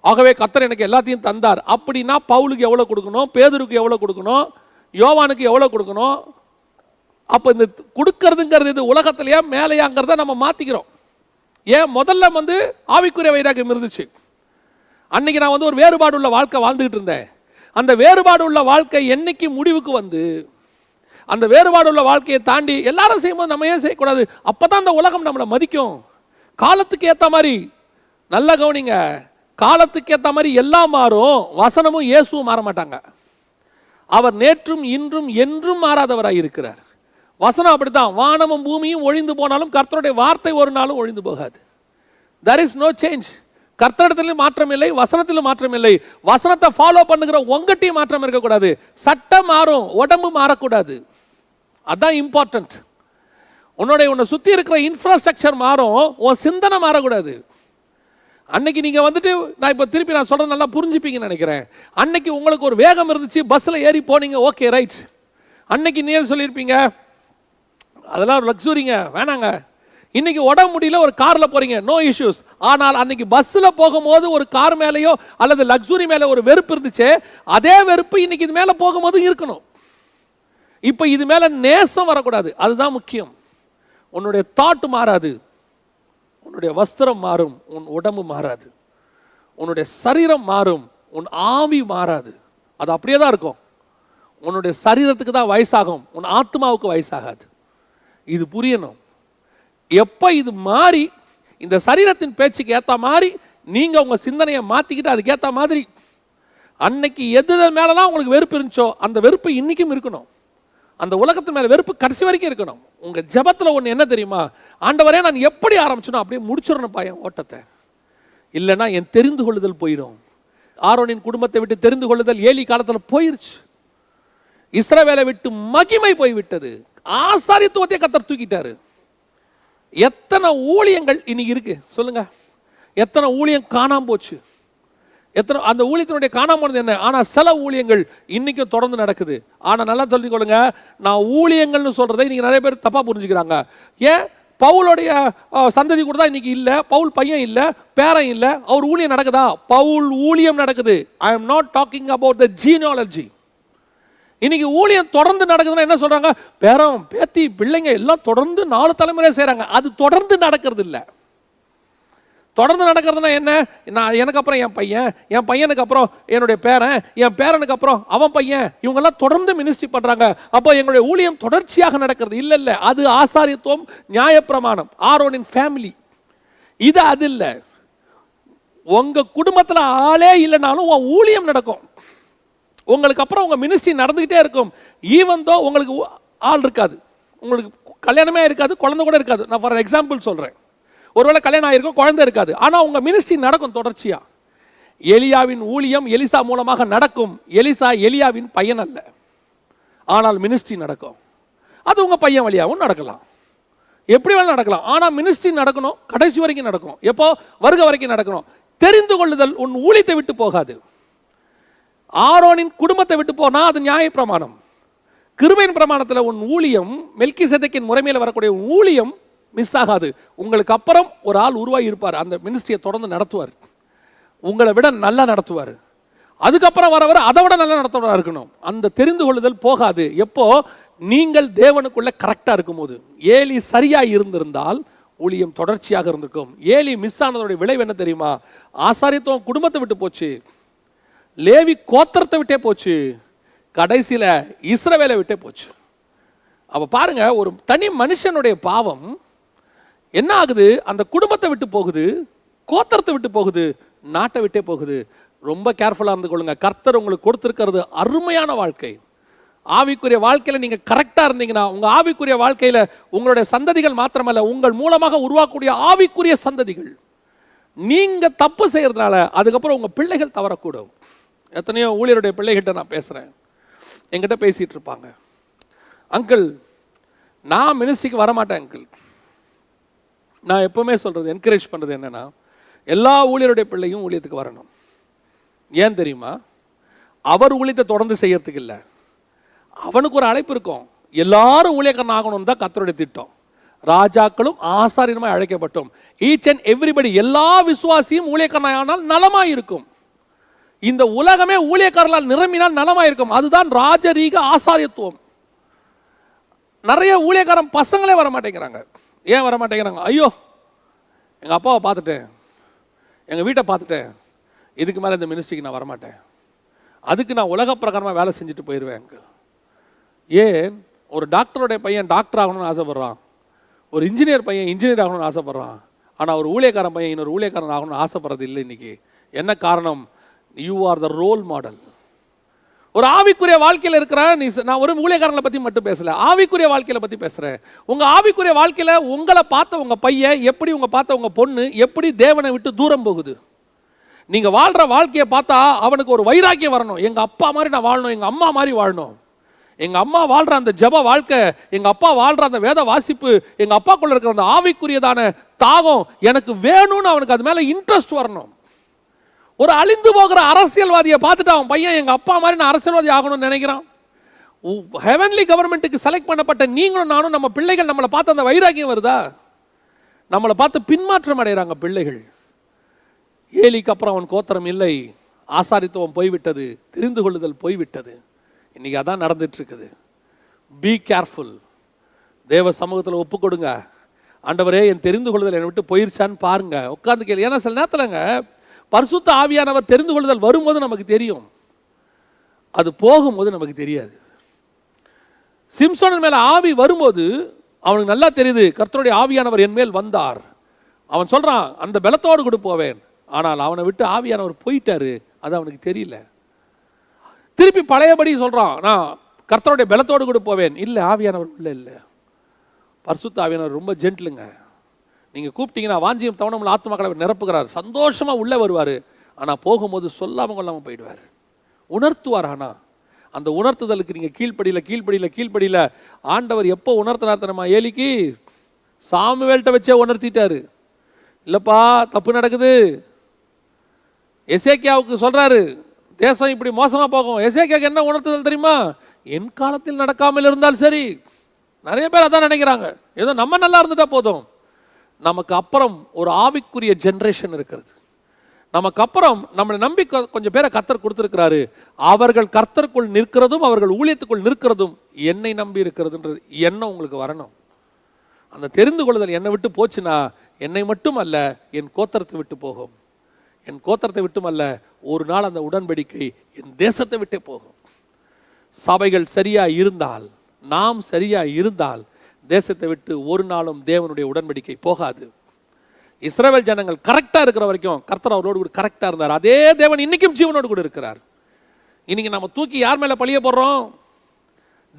ஆகவே கர்த்தர் எனக்கு எல்லாத்தையும் தந்தார் அப்படின்னா பவுலுக்கு எவ்வளவு கொடுக்கணும், பேதுருக்கு எவ்வளவு கொடுக்கணும், யோவானுக்கு எவ்வளவு கொடுக்கணும்? அப்ப இந்த கொடுக்கறதுங்கிறது இது உலகத்திலேயே மேலையாங்கிறத நம்ம மாத்திக்கிறோம். ஏன்? முதல்ல ஆவிக்குரிய வைராக்கியம் இருந்துச்சு. அன்னைக்கு நான் ஒரு வேறுபாடு உள்ள வாழ்க்கை வாழ்ந்துகிட்டு இருந்தேன். அந்த வேறுபாடு உள்ள வாழ்க்கை என்னைக்கு முடிவுக்கு அந்த வேறுபாடு உள்ள வாழ்க்கையை தாண்டி எல்லாரும் செய்யும்போது நம்ம ஏன் செய்யக்கூடாது? அப்பதான் அந்த உலகம் நம்மளை மதிக்கும். காலத்துக்கு ஏற்ற மாதிரி, நல்ல கவனிங்க, காலத்துக்கு ஏற்ற மாதிரி எல்லாம் மாறும், வசனமும் இயேசுவும் மாற மாட்டாங்க. அவர் நேற்றும் இன்றும் என்றும் மாறாதவராய் இருக்கிறார். வசனம் அப்படித்தான். வானமும் பூமியும் ஒழிந்து போனாலும் கர்த்தருடைய வார்த்தை ஒரு நாளும் ஒழிந்து போகாது. there is no change. கர்த்தரிடத்திலும் மாற்றம் இல்லை, வசனத்திலும் மாற்றம் இல்லை. வசனத்தை ஃபாலோ பண்ணுகிற உங்ககிட்டயும் மாற்றம் இருக்கக்கூடாது. சட்டம் மாறும், உடம்பு மாறக்கூடாது. அதான் இம்பார்ட்டன்ட். உன்னை சுத்தி இருக்கிற இன்ஃப்ராஸ்ட்ரக்சர் மாறும், உன் சிந்தனை மாறக்கூடாது. அன்னைக்கு நீங்க நான் இப்ப திருப்பி நான் சொல்றது நல்லா புரிஞ்சுப்பீங்கன்னு நினைக்கிறேன். அன்னைக்கு உங்களுக்கு ஒரு வேகம் இருந்துச்சு, பஸ்ல ஏறி போனீங்க, ஓகே ரைட். அன்னைக்கு நீ சொல்லியிருப்பீங்க அதெல்லாம் லக்ஸுரிங்க, வேணாங்க. இன்னைக்கு உடம்பு முடியல, ஒரு கார்ல போறீங்க, நோ இஷ்யூஸ். ஆனால் அன்னைக்கு பஸ்ல போகும்போது ஒரு கார் மேலேயோ அல்லது லக்ஸுரி மேல ஒரு வெறுப்பு இருந்துச்சு, அதே வெறுப்பு இன்னைக்கு இது மேல போகும்போது இருக்கணும். இப்ப இது மேல நேசம் வரக்கூடாது, அதுதான் முக்கியம். உன்னுடைய தாட் மாறாது, உன்னுடைய வஸ்திரம் மாறும், உன் உடம்பு மாறாது. உன்னுடைய சரீரம் மாறும், உன் ஆவி மாறாது. அது அப்படியே தான் இருக்கும். உன்னுடைய சரீரத்துக்கு தான் வயசாகும், உன் ஆத்மாவுக்கு வயசாகாது. இது புரியணும். எப்ப இது மாறி இந்த சரீரத்தின் பேச்சுக்கு ஏத்த மாதிரி நீங்க உங்க சிந்தனையை மாத்திக்கிட்டு அதுக்கு ஏத்த மாதிரி அன்னைக்கு எது மேலலாம் உங்களுக்கு வெறுப்பு இருந்துச்சோ அந்த வெறுப்பு இன்னைக்கும் இருக்கணும். அந்த உலகத்து மேல வெறுப்பு கடைசி வரைக்கும் இருக்கணும். உங்க ஜெபத்துல ஒண்ணு என்ன தெரியுமா? ஆண்டவரே, நான் எப்படி ஆரம்பிச்சனோ அப்படியே முடிச்சிடணும் என் ஓட்டத்தை, இல்லைன்னா என் தெரிந்து கொள்ளுதல் போயிடும். ஆரோனின் குடும்பத்தை விட்டு தெரிந்து கொள்ளுதல் ஏலி காலத்துல போயிருச்சு. இஸ்ரவேலை விட்டு மகிமை போய்விட்டது. ஆசாரியத்துவத்தை கர்த்தர் தூக்கிட்டாரு. எத்தனை ஊழியங்கள் இன்னைக்கு இருக்கு சொல்லுங்க? எத்தனை ஊழியம் காணாம போச்சு? எத்தனை அந்த ஊழியத்தினுடைய காணாம போனது என்ன? ஆனா சில ஊழியங்கள் இன்னைக்கும் தொடர்ந்து நடக்குது. ஆனா நல்லா சொல்லிக்கொள்ளுங்க, நான் ஊழியங்கள்னு சொல்றதை இன்னைக்கு நிறைய பேர் தப்பா புரிஞ்சுக்கிறாங்க. ஏன்? பவுலுடைய சந்ததி கூட தான் இன்னைக்கு இல்ல, பவுல் பையன் இல்ல, பேரன் இல்ல, அவர் ஊழியம் நடக்குதா? பவுல் ஊழியம் நடக்குது. I am not talking about the genealogy. இன்னைக்கு ஊழியம் தொடர்ந்து நடக்குதுன்னா என்ன சொல்றாங்க? பேரம் பேத்தி பிள்ளைங்க எல்லாம் தொடர்ந்து 4 தலைமுறை செய்றாங்க. அது தொடர்ந்து நடக்கிறது இல்ல. தொடர்ந்து நடக்கிறதுனா என்ன? நான் எனக்கு அப்புறம் என் பையன், என் பையனுக்கு அப்புறம் என்னுடைய பேரன், என் பேரனுக்கு அப்புறம் அவன் பையன், இவங்க எல்லாம் தொடர்ந்து மினிஸ்ட்ரி பண்றாங்க. அப்போ எங்களுடைய ஊழியம் தொடர்ச்சியாக நடக்கிறது இல்ல. இல்ல, அது ஆசாரியத்துவம், நியாயப்பிரமாணம், ஆரோனின் ஃபேமிலி. இது அது இல்ல. உங்க குடும்பத்துல ஆளே இல்லைனாலும் உன் ஊழியம் நடக்கும். உங்களுக்கு அப்புறம் உங்க மினிஸ்ட்ரி நடந்துகிட்டே இருக்கும். ஈவன் தோ உங்களுக்கு ஆள் இருக்காது, உங்களுக்கு கல்யாணமே இருக்காது, குழந்தை கூட இருக்காது. நான் ஃபார் எக்ஸாம்பிள் சொல்றேன். ஒருவேளை கல்யாணம் ஆயிருக்கும், குழந்தை இருக்காது, ஆனா உங்க மினிஸ்ட்ரி நடக்கும் தொடர்ச்சியா. எலியாவின் ஊழியம் எலிசா மூலமாக நடக்கும். எலிசா எலியாவின் பையன் அல்ல, ஆனால் மினிஸ்ட்ரி நடக்கும். அது உங்க பையன் வழியாகவும் நடக்கலாம், எப்படி வேணாலும் நடக்கலாம். ஆனா மினிஸ்ட்ரி நடக்கணும், கடைசி வரைக்கும் நடக்கும். எப்போ? வருகை வரைக்கும் நடக்கணும். தெரிந்து கொள்ளுதல் உன் ஊழியத்தை விட்டு போகாது. ஆரோனின் குடும்பத்தை விட்டு போனா அது நியாயப்பிரமாணம். கிருபையின் பிரமாணத்தில் உன் ஊழியம், மெல்கிசேதேக்கின் முறைமையில் வரக்கூடிய ஊழியம் மிஸ் ஆகாது. உங்களுக்கு அப்புறம் ஒரு ஆள் உருவாகி இருப்பார், அந்த மினிஸ்ட்ரியை தொடர்ந்து நடத்துவார், உங்களை விட நல்லா நடத்துவார். அதுக்கப்புறம் வரவர் அதை விட நல்லா நடத்துவதா இருக்கணும். அந்த தெரிந்து கொள்ளுதல் போகாது. எப்போ? நீங்கள் தேவனுக்குள்ள கரெக்டா இருக்கும்போது. ஏலி சரியா இருந்திருந்தால் ஊழியம் தொடர்ச்சியாக இருந்திருக்கும். ஏலி மிஸ் ஆனதோட விளைவு என்ன தெரியுமா? ஆசாரியத்துவம் குடும்பத்தை விட்டு போச்சு, லேவி கோத்திரத்தை விட்டே போச்சு, கடைசியில இஸ்ரவேலை விட்டே போச்சு. அப்ப பாருங்க, ஒரு தனி மனுஷனுடைய பாவம் என்ன ஆகுது? அந்த குடும்பத்தை விட்டு போகுது, கோத்திரத்தை விட்டு போகுது, நாட்டை விட்டே போகுது. ரொம்ப கேர்ஃபுல்லா இருந்து கொள்ளுங்க. கர்த்தர் உங்களுக்கு கொடுத்திருக்கிறது அருமையான வாழ்க்கை. ஆவிக்குரிய வாழ்க்கையில நீங்க கரெக்டா இருந்தீங்கன்னா, உங்க ஆவிக்குரிய வாழ்க்கையில உங்களுடைய சந்ததிகள் மாத்திரமல்ல, உங்கள் மூலமாக உருவாக்கக்கூடிய ஆவிக்குரிய சந்ததிகள், நீங்க தப்பு செய்யறதுனால அதுக்கப்புறம் உங்க பிள்ளைகள் தவறக்கூடும். எத்தனையோ ஊழியருடைய பிள்ளைகிட்ட நான் பேசுறேன், என்கிட்ட பேசிட்டு இருப்பாங்க, அங்கிள் நான் மினிஸ்ட்ரிக்கு வரமாட்டேன் அங்கிள். நான் எப்பவுமே சொல்றது, என்கரேஜ் பண்றது என்னன்னா, எல்லா ஊழியருடைய பிள்ளையும் ஊழியத்துக்கு வரணும். ஏன் தெரியுமா? அவர் ஊழியத்தை தொடர்ந்து செய்யறதுக்கு இல்லை, அவனுக்கு ஒரு அழைப்பு இருக்கும். எல்லாரும் ஊழியக்காரன் ஆகணும் தான் கர்த்தருடைய திட்டம். ராஜாக்களும் ஆசாரியனுமாய் அழைக்கப்பட்டோம். ஈச் அண்ட் எவ்ரிபடி, எல்லா விசுவாசியும் ஊழியக்காரனால் நலமாயிருக்கும். இந்த உலகமே ஊழியக்காரர்களால் நிரம்பினால் நலமாயிருக்கும். அதுதான் ராஜரீக ஆசாரியத்துவம். நிறைய ஊழியக்காரன் பசங்களே வர மாட்டேங்கிறாங்க. ஏன் வர மாட்டேங்கிறாங்க? ஐயோ, எங்கள் அப்பாவை பார்த்துட்டேன், எங்கள் வீட்டை பார்த்துட்டேன், இதுக்கு மேலே இந்த மினிஸ்ட்ரிக்கு நான் வரமாட்டேன், அதுக்கு நான் உலக பிரகாரமாக வேலை செஞ்சுட்டு போயிடுவேன். ஏன்? ஒரு டாக்டருடைய பையன் டாக்டர் ஆகணும்னு ஆசைப்பட்றான், ஒரு இன்ஜினியர் பையன் இன்ஜினியர் ஆகணும்னு ஆசைப்பட்றான். ஆனால் ஒரு ஊழியக்காரன் பையன் இன்னொரு ஊழியக்காரன் ஆகணும்னு ஆசைப்படுறது இல்லை. இன்னைக்கு என்ன காரணம்? You are the role model. ஒரு ஆவிக்குரிய வாழ்க்கையில் இருக்கிற நீ, நான் ஒரு ஊழியக்காரங்களை பற்றி மட்டும் பேசல, ஆவிக்குரிய வாழ்க்கையில பற்றி பேசுகிறேன். உங்கள் ஆவிக்குரிய வாழ்க்கையில் உங்களை பார்த்த உங்கள் பையன் எப்படி, உங்கள் பார்த்த உங்கள் பொண்ணு எப்படி தேவனை விட்டு தூரம் போகுது. நீங்கள் வாழ்கிற வாழ்க்கையை பார்த்தா அவனுக்கு ஒரு வைராக்கியம் வரணும். எங்கள் அப்பா மாதிரி நான் வாழணும், எங்கள் அம்மா மாதிரி வாழணும். எங்கள் அம்மா வாழ்கிற அந்த ஜப வாழ்க்கை, எங்கள் அப்பா வாழ்கிற அந்த வேத வாசிப்பு, எங்கள் அப்பாக்குள்ள இருக்கிற அந்த ஆவிக்குரியதான தாகம் எனக்கு வேணும்னு அவனுக்கு அது மேலே இன்ட்ரெஸ்ட் வரணும். ஒரு அழிந்து போகிற அரசியல்வாதியை பார்த்துட்டு அவன் பையன் எங்கள் அப்பா மாதிரி நான் அரசியல்வாதி ஆகணும்னு நினைக்கிறான். ஹெவன்லி கவர்மெண்ட்டுக்கு செலக்ட் பண்ணப்பட்ட நீங்களும் நானும், நம்ம பிள்ளைகள் நம்மளை பார்த்து அந்த வைராக்கியம் வருதா? நம்மளை பார்த்து பின்மாற்றம் அடைகிறாங்க பிள்ளைகள். ஏலிக்கு அப்புறம் அவன் கோத்திரம் இல்லை, ஆசாரித்துவம் போய்விட்டது, தெரிந்து கொள்ளுதல் போய்விட்டது. இன்னைக்கு அதான் நடந்துட்டு இருக்குது. Be careful. தேவ சமூகத்தில் ஒப்பு கொடுங்க. ஆண்டவரே, என் தெரிந்து கொள்ளுதல் என்னை விட்டு போயிருச்சான்னு பாருங்க, உட்காந்து கேள்வி. ஏன்னா சில நேரத்தில்ங்க பரிசுத்த ஆவியானவர் தெரிந்து கொள்ளுதல் வரும்போது நமக்கு தெரியும், அது போகும்போது நமக்கு தெரியாது. சிம்சோன் மேல ஆவி வரும்போது அவனுக்கு நல்லா தெரியுது, கர்த்தருடைய ஆவியானவர் என் மேல் வந்தார். அவன் சொல்றான், அந்த பலத்தோடு கூட போவேன். ஆனால் அவனை விட்டு ஆவியானவர் போயிட்டாரு, அது அவனுக்கு தெரியல. திருப்பி பழையபடி சொல்றான், நான் கர்த்தருடைய பலத்தோடு கூட போவேன். இல்லை, ஆவியானவர் உள்ள இல்லை. பரிசுத்த ஆவியானவர் ரொம்ப ஜென்ட்லுங்க. நீங்கள் கூப்பிட்டீங்கன்னா வாஞ்சியம் தவணமுள்ள ஆத்மாக்களை நிரப்புகிறார், சந்தோஷமாக உள்ளே வருவார். ஆனால் போகும்போது சொல்லாமல் கொள்ளாமல் போயிடுவார். உணர்த்துவார். ஆனால் அந்த உணர்த்துதலுக்கு நீங்கள் கீழ்ப்படியில் ஆண்டவர் எப்போ உணர்த்தினார்த்தனமா? ஏலிக்கு சாமுவேல்கிட்ட வச்சே உணர்த்திட்டாரு. இல்லைப்பா, தப்பு நடக்குது. எசேக்கியாவுக்கு சொல்கிறாரு, தேசம் இப்படி மோசமாக போகும். எசேக்கியாவுக்கு என்ன உணர்த்துதல் தெரியுமா? என் காலத்தில் நடக்காமல் இருந்தால் சரி. நிறைய பேர் அதான் நினைக்கிறாங்க, ஏதோ நம்ம நல்லா இருந்துட்டா போதும். நமக்கு அப்புறம் ஒரு ஆவிக்குரிய ஜென்ரேஷன் இருக்கிறது. நமக்கு அப்புறம் நம்மளை நம்பி கொஞ்சம் பேரை கர்த்தர் கொடுத்துருக்கிறாரு. அவர்கள் கர்த்தருக்குள் நிற்கிறதும் அவர்கள் ஊழியத்துக்குள் நிற்கிறதும் என்னை நம்பி இருக்கிறதுன்றது எண்ணம் உங்களுக்கு வரணும். அந்த தெரிந்து கொள்ளுதல் என்னை விட்டு போச்சுன்னா என்னை மட்டும் அல்ல, என் கோத்திரத்தை விட்டு போகும். என் கோத்திரத்தை விட்டும் அல்ல, ஒரு நாள் அந்த உடன்படிக்கை என் தேசத்தை விட்டே போகும். சபைகள் சரியா இருந்தால், நாம் சரியா இருந்தால், தேசத்தை விட்டு ஒரு நாளும் தேவனுடைய உடன்படிக்கை போகாது. இஸ்ரவேல் ஜனங்கள் கரெக்டாக இருக்கிற வரைக்கும் கர்த்தர் அவரோடு கூட கரெக்டாக இருந்தார். அதே தேவன் இன்னைக்கும் ஜீவனோடு கூட இருக்கிறார். இன்னைக்கு நம்ம தூக்கி யார் மேலே பழிய போடுறோம்?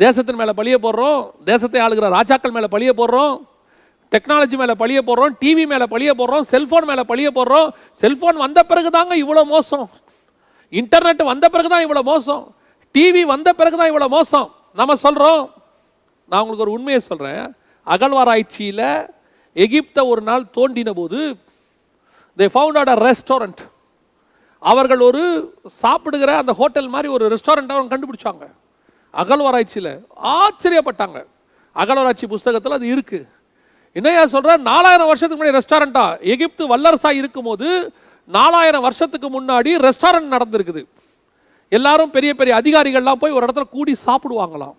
தேசத்தின் மேலே பழிய போடுறோம், தேசத்தை ஆளுகிற ராஜாக்கள் மேலே பழிய போடுறோம், டெக்னாலஜி மேலே பழிய போடுறோம், டிவி மேலே பழிய போடுறோம், செல்ஃபோன் மேலே பழிய போடுறோம். செல்ஃபோன் வந்த பிறகு தாங்க இவ்வளோ மோசம், இன்டர்நெட் வந்த பிறகு தான் இவ்வளோ மோசம், டிவி வந்த பிறகு தான் இவ்வளோ மோசம் நம்ம சொல்கிறோம். நான் உங்களுக்கு ஒரு உண்மையை சொல்கிறேன். அகழ்வாராய்ச்சியில் எகிப்தை ஒரு நாள் தோண்டின போது they found out a restaurant. அவர்கள் ஒரு சாப்பிடுகிற அந்த ஹோட்டல் மாதிரி ஒரு ரெஸ்டாரண்ட் அவங்க கண்டுபிடிச்சாங்க அகழ்வாராய்ச்சியில். ஆச்சரியப்பட்டாங்க. அகழ்வாராய்ச்சி புஸ்தகத்தில் அது இருக்குது. என்னையா சொல்கிற, 4000 வருஷத்துக்கு முன்னாடி ரெஸ்டாரண்ட்டா? எகிப்து வல்லரசாக இருக்கும் போது 4000 வருஷத்துக்கு முன்னாடி ரெஸ்டாரண்ட் நடந்திருக்குது. எல்லாரும் பெரிய பெரிய அதிகாரிகள்லாம் போய் ஒரு இடத்துல கூடி சாப்பிடுவாங்களாம்.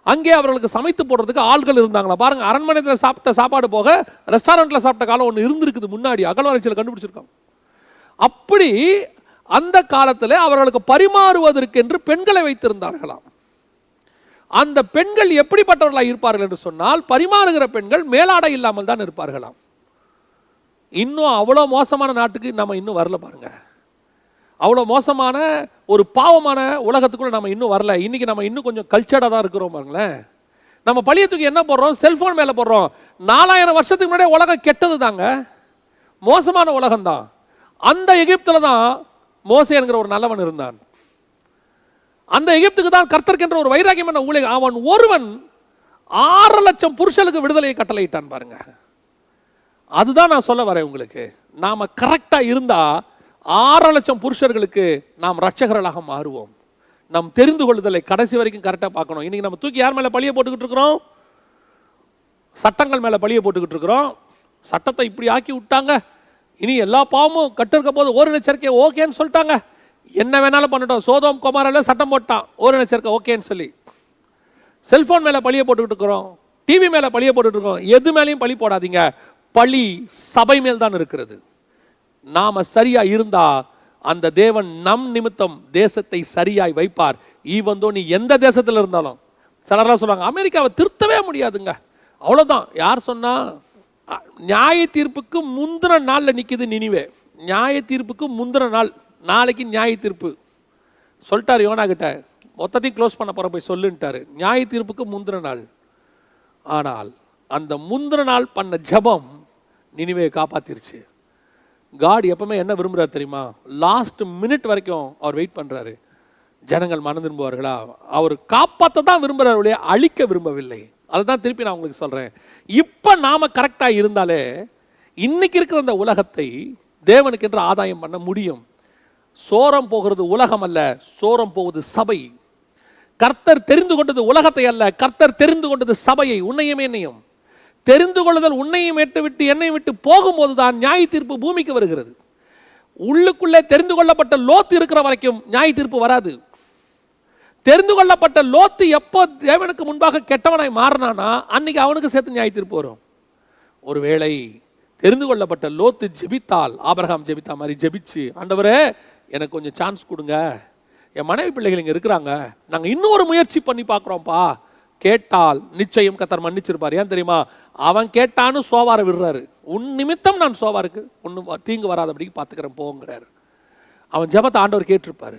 அங்கே அவர்களுக்கு சமைத்து போடுறதுக்கு ஆள்கள் இருந்தாங்களா பாருங்க. அரண்மனையில் சாப்பிட்ட சாப்பாடு போக ரெஸ்டாரண்ட்டில் சாப்பிட்ட காலம் ஒன்று இருந்திருக்குது முன்னாடி, அகழ்வாராய்ச்சியில் கண்டுபிடிச்சிருக்காங்க. அப்படி அந்த காலத்தில் அவர்களுக்கு பரிமாறுவதற்கு என்று பெண்களை வைத்திருந்தார்களாம். அந்த பெண்கள் எப்படிப்பட்டவர்களாக இருப்பார்கள் என்று சொன்னால், பரிமாறுகிற பெண்கள் மேலாடை இல்லாமல் தான் இருப்பார்களாம். இன்னும் அவ்வளோ மோசமான நாட்டுக்கு நம்ம இன்னும் வரல பாருங்க. அவ்வளோ மோசமான ஒரு பாவமான உலகத்துக்குள்ள நம்ம இன்னும் வரல. இன்னைக்கு நம்ம இன்னும் கொஞ்சம் கல்ச்சர்டாக தான் இருக்கிறோம் பாருங்களேன். நம்ம பழியத்துக்கு என்ன போடுறோம்? செல்போன் மேலே போடுறோம். 4000 வருஷத்துக்கு முன்னாடியே உலகம் கெட்டது தாங்க, மோசமான உலகம் தான். அந்த எகிப்தில் தான் மோசே என்கிற ஒரு நல்லவன் இருந்தான். அந்த எகிப்துக்கு தான் கர்த்தர்க்கென்ற ஒரு வைராகியம் என்ற ஊழியர். அவன் ஒருவன் 6 லட்சம் புருஷனுக்கு விடுதலையை கட்டளையிட்டான் பாருங்க. அதுதான் நான் சொல்ல வரேன் உங்களுக்கு. நாம கரெக்டா இருந்தா 6 லட்சம் புருஷர்களுக்கு நாம் ரட்சகர்களாக மாறுவோம். நம் தெரிந்து கொள்ளுதலை கடைசி வரைக்கும் கரெக்டாக பார்க்கணும். இன்னைக்கு நம்ம தூக்கி யார் மேலே பழிய போட்டுக்கிட்டு இருக்கிறோம்? சட்டங்கள் மேலே பழிய போட்டுக்கிட்டு இருக்கிறோம். சட்டத்தை இப்படி ஆக்கி விட்டாங்க, இனி எல்லா பாவமும் கட்டிருக்க போது ஓரின சேர்க்கை ஓகேன்னு சொல்லிட்டாங்க, என்ன வேணாலும் பண்ணட்டும். சோதோம் குமாரில் சட்டம் போட்டான் ஓரின சேர்க்கை ஓகேன்னு சொல்லி. செல்போன் மேலே பழிய போட்டுக்கிட்டு இருக்கிறோம், டிவி மேலே பழிய போட்டுட்டு இருக்கோம். எது மேலேயும் பழி போடாதீங்க, பழி சபை மேல் தான் இருக்கிறது. நாம சரியா இருந்தா அந்த தேவன் நம் நிமித்தம் தேசத்தை சரியாய் வைப்பார். ஈவந்தோ நீ எந்த தேசத்தில் இருந்தாலும். சிலர்லாம் சொல்றாங்க அமெரிக்காவை திருத்தவே முடியாதுங்க, அவ்வளோதான். யார் சொன்னா? நியாய தீர்ப்புக்கு முந்தின நாளில் நிற்குது நினிவே. நியாய தீர்ப்புக்கு முந்தின நாள், நாளைக்கு நியாய தீர்ப்பு சொல்லிட்டார் யோனா கிட்ட, மொத்தத்தையும் க்ளோஸ் பண்ண போற போய் சொல்லுன்ட்டாரு. நியாய தீர்ப்புக்கு முந்தின நாள். ஆனால் அந்த முந்தின நாள் பண்ண ஜபம் நினிவேயை காப்பாத்திருச்சு. காட் எப்பவுமே என்ன விரும்புறாரு தெரியுமா? லாஸ்ட் மினிட் வரைக்கும் அவர் வெயிட் பண்றாரு. ஜனங்கள் மனம் திரும்புவார்களா? அவர் காப்பாற்ற தான் விரும்புறாரு, அழிக்க விரும்பவில்லை. அதை தான் திருப்பி நான் உங்களுக்கு சொல்றேன். இப்ப நாம கரெக்டா இருந்தாலே இன்னைக்கு இருக்கிற அந்த உலகத்தை தேவனுக்கு என்று ஆதாயம் பண்ண முடியும். சோரம் போகிறது உலகம் அல்ல, சோரம் போவது சபை. கர்த்தர் தெரிந்து கொண்டது உலகத்தை அல்ல, கர்த்தர் தெரிந்து கொண்டது சபையை, உன்னையும் என்னையும். தெரிந்து கொள்ளுதல் உன்னையும் விட்டு என்னையும் விட்டு போகும்போது தான் நியாய தீர்ப்பு பூமிக்கு வருகிறது. உள்ளுக்குள்ளே தெரிந்து கொள்ளப்பட்ட லோத்து இருக்கிற வரைக்கும் நியாய தீர்ப்பு வராது. தெரிந்து கொள்ளப்பட்ட லோத்து எப்போ தேவனுக்கு முன்பாக கெட்டவனாய் மாறினானா அன்னைக்கு அவனுக்கு சேர்த்து நியாய தீர்ப்பு வரும். ஒருவேளை தெரிந்து கொள்ளப்பட்ட லோத்து ஜெபித்தால், ஆபிரகாம் ஜெபித்தா மாதிரி ஜெபிச்சு, ஆண்டவரே எனக்கு கொஞ்சம் சான்ஸ் கொடுங்க, என் மனைவி பிள்ளைகள் இங்கே இருக்கிறாங்க, நாங்கள் இன்னொரு முயற்சி பண்ணி பார்க்குறோம்ப்பா, கேட்டால் நிச்சயம் கர்த்தர் மன்னிச்சிருப்பார். ஏன் தெரியுமா? அவன் கேட்டான்னு சோவாரை விடுறாரு. உன் நிமித்தம் நான் சோவாருக்கு ஒன்றும் தீங்கு வராதபடிக்கு பார்த்துக்கிறேன் போங்கிறாரு. அவன் ஜெபத்தை ஆண்டவர் கேட்டிருப்பாரு.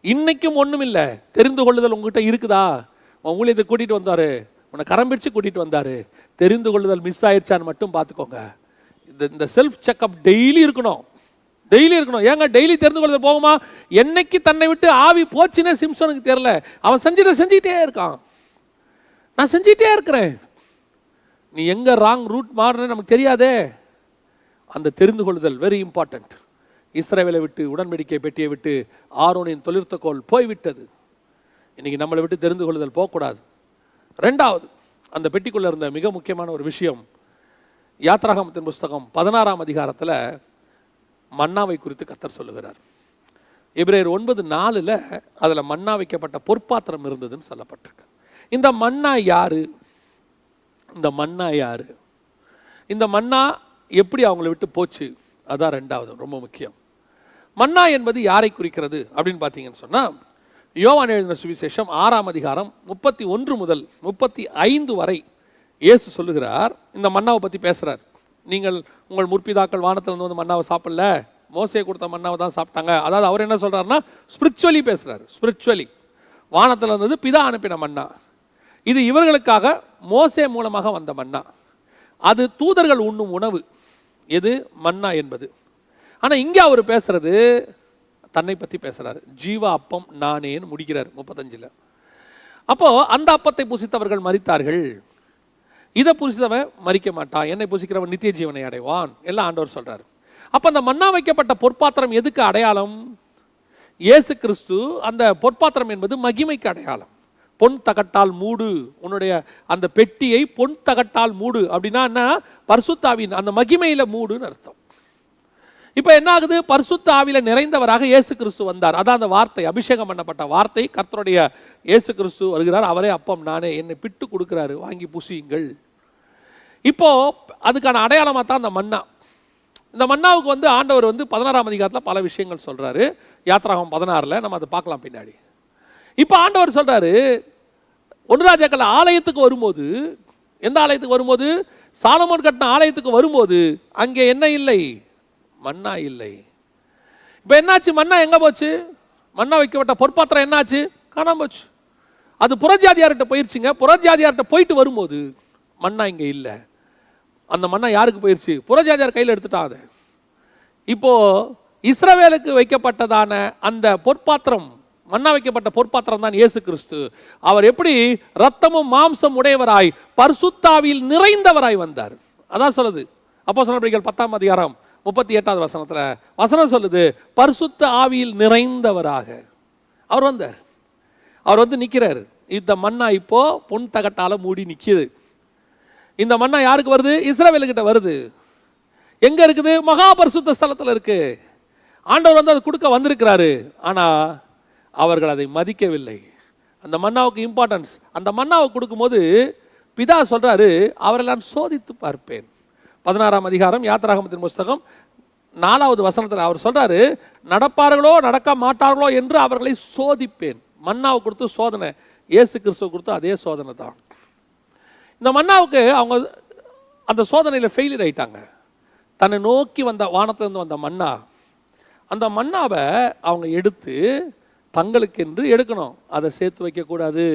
இன்னைக்கும் ஒன்றும் இல்லை, தெரிந்து கொள்ளுதல் உங்ககிட்ட இருக்குதா? உன் ஊழியத்தை கூட்டிகிட்டு வந்தார், உன்னை கரம் பிடிச்சு கூட்டிகிட்டு வந்தார், தெரிந்து கொள்ளுதல் மிஸ் ஆயிடுச்சான்னு மட்டும் பார்த்துக்கோங்க. இந்த செல்ஃப் செக்அப் டெய்லி இருக்கணும், டெய்லி இருக்கணும். ஏங்க டெய்லி தெரிந்து கொள்ளுதல் போகுமா? என்னைக்கு தன்னை விட்டு ஆவி போச்சுன்னே சிம்சனுக்கு தெரியல. அவன் செஞ்சுட்டே இருக்கான், நான் செஞ்சிட்டே இருக்கிறேன். நீ எங்க ராங் ரூட் மாறுன்னு நமக்கு தெரியாதே. அந்த தெரிந்து கொள்ளுதல் வெரி இம்பார்ட்டன்ட். இஸ்ரவேலை விட்டு, உடன்படிக்கை பெட்டியை விட்டு ஆரோனின் தொழிற்கோள் போய்விட்டது. இன்னைக்கு நம்மளை விட்டு தெரிந்து கொள்ளுதல் போகக்கூடாது. ரெண்டாவது, அந்த பெட்டிக்குள்ள இருந்த மிக முக்கியமான ஒரு விஷயம், யாத்ராகமத்தின் புஸ்தகம் 16ஆம் அதிகாரத்தில் மன்னாவை குறித்து கர்த்தர் சொல்லுகிறார். எபிரேயர் 9:4 அதில் மன்னா வைக்கப்பட்ட பொற்பாத்திரம் இருந்ததுன்னு சொல்லப்பட்டிருக்கு. இந்த மன்னா யாரு? இந்த மன்னா யாரு? இந்த மன்னா எப்படி அவங்களை விட்டு போச்சு? அதான் ரெண்டாவது ரொம்ப முக்கியம். மன்னா என்பது யாரை குறிக்கிறது அப்படின்னு பார்த்தீங்கன்னு சொன்னால், யோவான் எழுதின சுவிசேஷம் 6ஆம் அதிகாரம் 31 முதல் 35 வரை இயேசு சொல்லுகிறார். இந்த மன்னாவை பற்றி பேசுகிறார். நீங்கள் உங்கள் முற்பிதாக்கள் வானத்தில் வந்து மன்னாவை சாப்பிடல, மோசே கொடுத்த மன்னாவை தான் சாப்பிட்டாங்க. அதாவது அவர் என்ன சொல்கிறாருன்னா ஸ்பிரிச்சுவலி பேசுகிறார். ஸ்பிரிச்சுவலி வானத்தில் இருந்தது பிதா அனுப்பின மன்னா, இது இவர்களுக்காக மோசே மூலமாக வந்த மன்னா. அது தூதர்கள் உண்ணும் உணவு. எது? மன்னா என்பது. ஆனால் இங்கே அவர் பேசுறது தன்னை பற்றி பேசுகிறார். ஜீவ அப்பம் நானேன்னு முடிக்கிறார் 35. அப்போ அந்த அப்பத்தை புசித்தவர்கள் மரித்தார்கள், இதை புசித்தவன் மரிக்க மாட்டான், என்னை புசிக்கிறவன் நித்திய ஜீவனை அடைவான், எல்லாம் ஆண்டவர் சொல்றார். அப்போ அந்த மன்னா வைக்கப்பட்ட பொற்பாத்திரம் எதுக்கு அடையாளம்? இயேசு கிறிஸ்து. அந்த பொற்பாத்திரம் என்பது மகிமைக்கு அடையாளம். பொன் தகட்டால் மூடு, உன்னுடைய அந்த பெட்டியை பொன் தகட்டால் மூடு அப்படின்னா என்ன? பரிசுத்த ஆவியின் அந்த மகிமையில மூடுன்னு அர்த்தம். இப்போ என்ன ஆகுது? பரிசுத்த ஆவியில நிறைந்தவராக இயேசு கிறிஸ்து வந்தார். அதான் அந்த வார்த்தை, அபிஷேகம் பண்ணப்பட்ட வார்த்தை. கர்த்தருடைய இயேசு கிறிஸ்து வருகிறார். அவரே அப்பம் நானே, என்னை பிட்டு கொடுக்கிறாரு, வாங்கி புசியுங்கள். இப்போ அதுக்கான அடையாளமாக தான் அந்த மன்னா. இந்த மன்னாவுக்கு வந்து ஆண்டவர் வந்து 16ஆம் அதிகாரத்தில் பல விஷயங்கள் சொல்றாரு. யாத்ராகமம் 16 நம்ம அதை பார்க்கலாம் பின்னாடி. இப்போ ஆண்டவர் சொல்றாரு, 1 ராஜாக்கள் ஆலயத்துக்கு வரும்போது, எந்த ஆலயத்துக்கு வரும்போது? சாலமோன் கட்டின ஆலயத்துக்கு வரும்போது அங்கே என்ன இல்லை? மன்னா இல்லை. இப்போ என்னாச்சு? மன்னா எங்க போச்சு? மன்னா வைக்கப்பட்ட பொற்பாத்திரம் என்னாச்சு? காணாம போச்சு. அது புறஜாதியார்கிட்ட போயிருச்சுங்க. புறஜாதியார்கிட்ட போயிட்டு வரும்போது மன்னா இங்கே இல்லை. அந்த மன்னா யாருக்கு போயிருச்சு? புறஜாதியார் கையில் எடுத்துட்டாங்க. இப்போ இஸ்ரவேலுக்கு வைக்கப்பட்டதான அந்த பொற்பாத்திரம், மன்னா வைக்கப்பட்ட பொற்பாத்திரம் தான் இயேசு கிறிஸ்து. அவர் எப்படி ரத்தமும் மாம்சம் உடையவராய் பரிசுத்த ஆவியில் நிறைந்தவராய் வந்தார். அதான் சொல்லுது அப்போஸ்தலர் நடபடிகள் 10ஆம் அதிகாரம் 38வது வசனத்துல வசனம் சொல்லுது, பரிசுத்த ஆவியில் நிறைந்தவராக அவர் வந்தார். அவர் வந்து நிற்கிறாரு. இந்த மன்னா இப்போ பொன் தகட்டால மூடி நிற்கிது. இந்த மன்னா யாருக்கு வருது? இஸ்ரவேலுக்கிட்ட வருது. எங்க இருக்குது? மகா பரிசுத்த ஸ்தலத்தில் இருக்கு. ஆண்டவர் வந்து அதை கொடுக்க வந்திருக்கிறாரு. ஆனால் அவர்கள் அதை மதிக்கவில்லை. அந்த மன்னாவுக்கு இம்பார்ட்டன்ஸ். அந்த மன்னாவை கொடுக்கும்போது பிதா சொல்றாரு, அவரெல்லாம் சோதித்து பார்ப்பேன். 16ஆம் அதிகாரம் யாத்திராகமத்தின் புஸ்தகம் 4வது வசனத்தில் அவர் சொல்றாரு, நடப்பார்களோ நடக்க மாட்டார்களோ என்று அவர்களை சோதிப்பேன். மன்னாவை கொடுத்து சோதனை, இயேசு கிறிஸ்துவ கொடுத்து அதே சோதனை தான். இந்த மன்னாவுக்கு அவங்க அந்த சோதனையில் ஃபெயிலியர் ஆயிட்டாங்க. தன்னை நோக்கி வந்த வானத்திலிருந்து வந்த மன்னா, அந்த மன்னாவை அவங்க எடுத்து தங்களுக்கென்று எடுக்கணும், அதை சேர்த்து வைக்கக்கூடாது.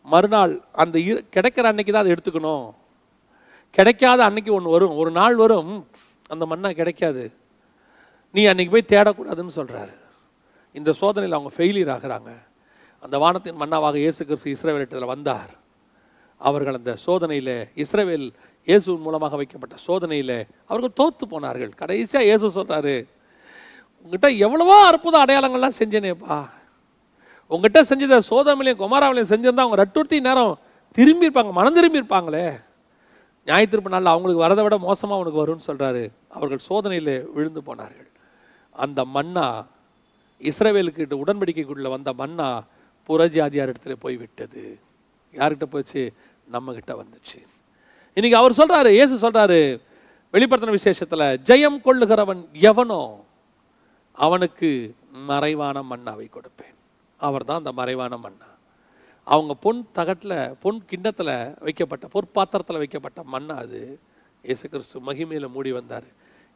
மறுநாள் அந்த கிடைக்கிற அன்னைக்கு தான் அதை எடுத்துக்கணும். கிடைக்காத அன்னைக்கு ஒன்று வரும், ஒரு நாள் வரும், அந்த மன்னா கிடைக்காது, நீ அன்னைக்கு போய் தேடக்கூடாதுன்னு சொல்கிறாரு. இந்த சோதனையில் அவங்க ஃபெயிலியர் ஆகிறாங்க. அந்த வானத்தின் மன்னாவாக இயேசு கிறிஸ்து இஸ்ரவேலிடத்தில் வந்தார். அவர்கள் அந்த சோதனையில், இஸ்ரவேல் இயேசுவின் மூலமாக வைக்கப்பட்ட சோதனையில் அவர்கள் தோற்று போனார்கள். கடைசியாக இயேசு சொல்கிறாரு, உங்ககிட்ட எவ்வளவோ அற்புத அடையாளங்கள்லாம் செஞ்சேனேப்பா, உங்ககிட்ட செஞ்சதை சோதமிலையும் குமாராவிலையும் செஞ்சிருந்தா அவங்க ரட்டுர்த்தி நேரம் திரும்பியிருப்பாங்க, மனம் திரும்பியிருப்பாங்களே. ஞாயிற்றுப்பு நாளில் அவங்களுக்கு வரதை விட மோசமாக அவனுக்கு வரும்னு சொல்கிறாரு. அவர்கள் சோதனையில் விழுந்து போனார்கள். அந்த மன்னா, இஸ்ரவேலுக்கிட்ட உடன்படிக்கைக்குள்ளே வந்த மன்னா புறஜாதியார் இடத்துல போய் விட்டது. யார்கிட்ட போச்சு? நம்மகிட்ட வந்துச்சு. இன்னைக்கு அவர் சொல்றாரு, இயேசு சொல்றாரு வெளிப்படுத்தின விசேஷத்தில், ஜெயம் கொள்ளுகிறவன் எவனோ அவனுக்கு மறைவான மன்னாவை கொடுப்பேன். அவர் தான் அந்த மறைவான மன்னா. அவங்க பொன் தகட்டில், பொன் கிண்ணத்தில் வைக்கப்பட்ட, பொற்பாத்திரத்தில் வைக்கப்பட்ட மன்னா அது. இயேசு கிறிஸ்து மகிமையில் மூடி வந்தார்.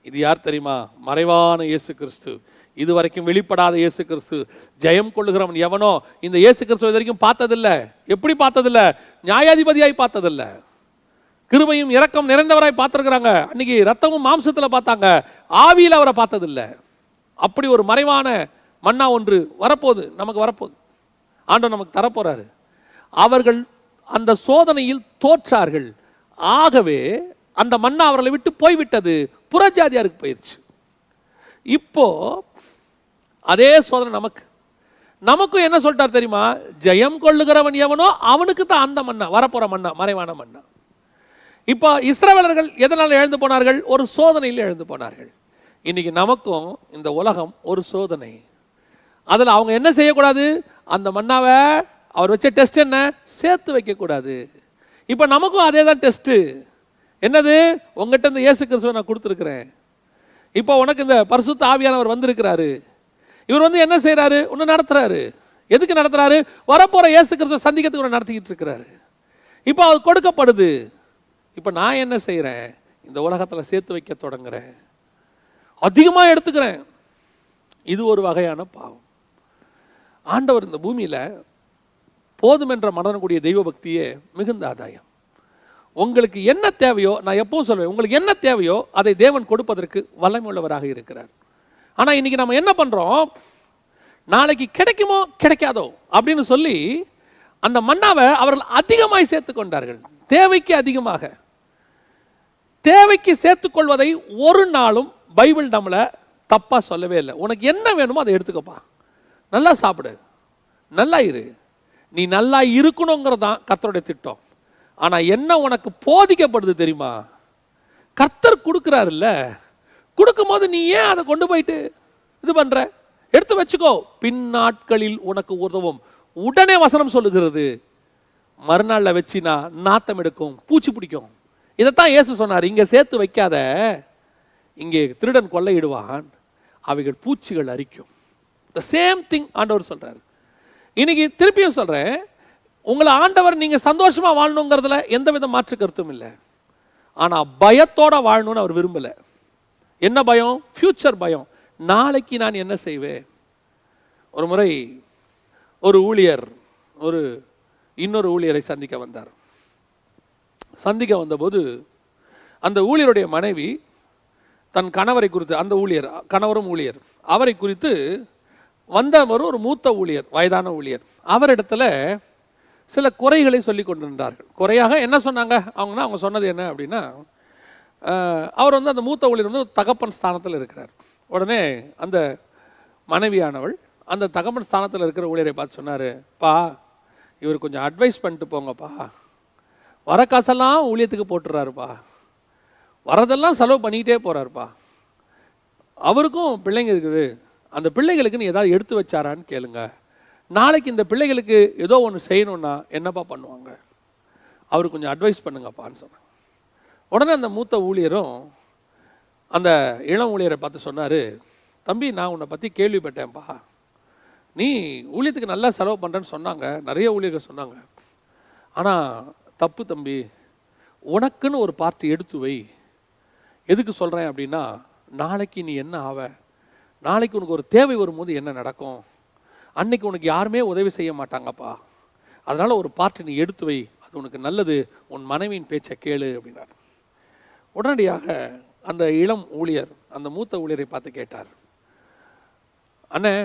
இது யார் தெரியுமா? மறைவான இயேசு கிறிஸ்து, இது வரைக்கும் வெளிப்படாத இயேசு கிறிஸ்து. ஜெயம் கொள்ளுகிறவன் எவனோ, இந்த இயேசு கிறிஸ்து இது வரைக்கும் பார்த்ததில்லை. எப்படி பார்த்ததில்ல? நியாயாதிபதியாய் பார்த்ததில்ல, கிருபையும் இரக்கம் நிறைந்தவராய் பார்த்துருக்குறாங்க. அன்னைக்கு ரத்தமும் மாம்சத்தில் பார்த்தாங்க, ஆவியில் அவரை பார்த்ததில்லை. அப்படி ஒரு மறைவான மன்னா ஒன்று வரப்போகுது, நமக்கு வரப்போகுது, ஆண்டவர் நமக்கு தரப்போறாரு. அவர்கள் அந்த சோதனையில் தோற்றார்கள். ஆகவே அந்த மன்னா அவர்களை விட்டு போய்விட்டது, புறஜாதியாருக்கு போயிடுச்சு. இப்போ அதே சோதனை நமக்கும் என்ன சொல்லிட்டார் தெரியுமா? ஜெயம் கொள்ளுகிறவன் எவனோ அவனுக்கு தான் அந்த மன்னா, வரப்போற மன்னா, மறைவான மன்னா. இப்போ இஸ்ரவேலர்கள் எதனால் எழுந்து போனார்கள்? ஒரு சோதனையில் எழுந்து போனார்கள். இன்னைக்கு நமக்கும் இந்த உலகம் ஒரு சோதனை. அதில் அவங்க என்ன செய்யக்கூடாது? அந்த மன்னாவை அவர் வச்ச டெஸ்ட் என்ன? சேர்த்து வைக்கக்கூடாது. இப்போ நமக்கும் அதே தான் டெஸ்ட்டு. என்னது? உங்ககிட்ட இந்த இயேசு கிறிஸ்துவை நான் கொடுத்துருக்குறேன், இப்போ உனக்கு இந்த பரிசுத்த ஆவியானவர் வந்திருக்கிறாரு. இவர் வந்து என்ன செய்கிறாரு? ஒன்று நடத்துறாரு. எதுக்கு நடத்துறாரு? வரப்போகிற இயேசு கிறிஸ்துவை சந்திக்கிறதுக்கு ஒன்று நடத்திக்கிட்டு இருக்கிறாரு. இப்போ அது கொடுக்கப்படுது. இப்போ நான் என்ன செய்கிறேன்? இந்த உலகத்தில் சேர்த்து வைக்க தொடங்குறேன், அதிகமாக எடுத்துக்கிறேன். இது ஒரு வகையான பாவம். ஆண்டவர் இந்த பூமியில் போதும் என்ற மனதக்கூடிய தெய்வ பக்தியே மிகுந்த ஆதாயம். உங்களுக்கு என்ன தேவையோ, நான் எப்பவும் சொல்வேன், உங்களுக்கு என்ன தேவையோ அதை தேவன் கொடுப்பதற்கு வல்லமை உள்ளவராக இருக்கிறார். ஆனால் இன்னைக்கு நம்ம என்ன பண்ணுறோம்? நாளைக்கு கிடைக்குமோ கிடைக்காதோ அப்படின்னு சொல்லி அந்த மன்னாவை அவர்கள் அதிகமாய் சேர்த்து கொண்டார்கள். தேவைக்கு அதிகமாக. தேவைக்கு சேர்த்துக்கொள்வதை ஒரு நாளும் பைபிள் நம்மளை தப்பாக சொல்லவே இல்லை. உனக்கு என்ன வேணுமோ அதை எடுத்துக்கப்பா, நல்லா சாப்பிடு, நல்லா இரு, நீ நல்லா இருக்கணுங்கிறது தான் கர்த்தருடைய திட்டம். ஆனால் என்ன உனக்கு போதிக்கப்படுது தெரியுமா? கர்த்தர் கொடுக்குறாருல்ல, கொடுக்கும்போது நீ ஏன் அதை கொண்டு போயிட்டு இது பண்ற? எடுத்து வச்சுக்கோ, பின் நாட்களில் உனக்கு உதவும். உடனே வசனம் சொல்லுகிறது, மறுநாளில் வச்சினா நாத்தம் எடுக்கும், பூச்சி பிடிக்கும். இதைத்தான் இயேசு சொன்னார், இங்கே சேர்த்து வைக்காத, இங்கே திருடன் கொள்ளையிடுவான், அவைகள் பூச்சிகள் அரிக்கும். த சேம் திங் ஆண்டவர் சொல்றாரு. இன்னைக்கு திருப்பியும் சொல்றேன், உங்களை ஆண்டவர் நீங்க சந்தோஷமா வாழணுங்கிறதுல எந்த வித மாற்று கருத்தும் இல்லை. ஆனா பயத்தோட வாழணும்னு அவர் விரும்பல. என்ன பயம்? ஃபியூச்சர் பயம். நாளைக்கு நான் என்ன செய்வேன்? ஒரு முறை ஒரு ஊழியர் இன்னொரு ஊழியரை சந்திக்க வந்தார். சந்திக்க வந்தபோது அந்த ஊழியருடைய மனைவி தன் கணவரை குறித்து, அந்த ஊழியர் கணவரும் ஊழியர், அவரை குறித்து வந்தவர் ஒரு மூத்த ஊழியர், வயதான ஊழியர், அவரிடத்துல சில குறைகளை சொல்லி கொண்டிருந்தார்கள். குறையாக என்ன சொன்னாங்க அவங்க சொன்னது என்ன அப்படின்னா, அவர் வந்து அந்த மூத்த ஊழியர் வந்து தகப்பன் ஸ்தானத்தில் இருக்கிறார். உடனே அந்த மனைவியானவள் அந்த தகவல் ஸ்தானத்தில் இருக்கிற ஊழியரை பார்த்து சொன்னார், பா இவர் கொஞ்சம் அட்வைஸ் பண்ணிட்டு போங்கப்பா, வர காசெல்லாம் ஊழியத்துக்கு போட்டுறாருப்பா, வரதெல்லாம் செலவு பண்ணிக்கிட்டே போகிறாருப்பா, அவருக்கும் பிள்ளைங்க இருக்குது, அந்த பிள்ளைகளுக்கு நீ ஏதாவது எடுத்து வச்சாரான்னு கேளுங்க, நாளைக்கு இந்த பிள்ளைகளுக்கு ஏதோ ஒன்று செய்யணும்னா என்னப்பா பண்ணுவாங்க, அவர் கொஞ்சம் அட்வைஸ் பண்ணுங்கப்பான்னு சொன்னாங்க. உடனே அந்த மூத்த ஊழியரும் அந்த இளம் ஊழியரை பார்த்து சொன்னார், தம்பி நான் உன்னை பற்றி கேள்விப்பட்டேன்ப்பா, நீ ஊழியத்துக்கு நல்லா செலவு பண்ணுறேன்னு சொன்னாங்க, நிறைய ஊழியர்கள் சொன்னாங்க, ஆனால் தப்பு தம்பி, உனக்குன்னு ஒரு பார்ட்டி எடுத்து வை. எதுக்கு சொல்கிறேன் அப்படின்னா, நாளைக்கு நீ என்ன ஆவ, நாளைக்கு உனக்கு ஒரு தேவை வரும்போது என்ன நடக்கும், அன்னைக்கு உனக்கு யாருமே உதவி செய்ய மாட்டாங்கப்பா, அதனால் ஒரு பார்ட்டி நீ எடுத்து வை, அது உனக்கு நல்லது, உன் மனைவியின் பேச்சை கேளு அப்படின்னார். உடனடியாக அந்த இளம் ஊழியர் அந்த மூத்த ஊழியரை பார்த்து கேட்டார், அண்ணே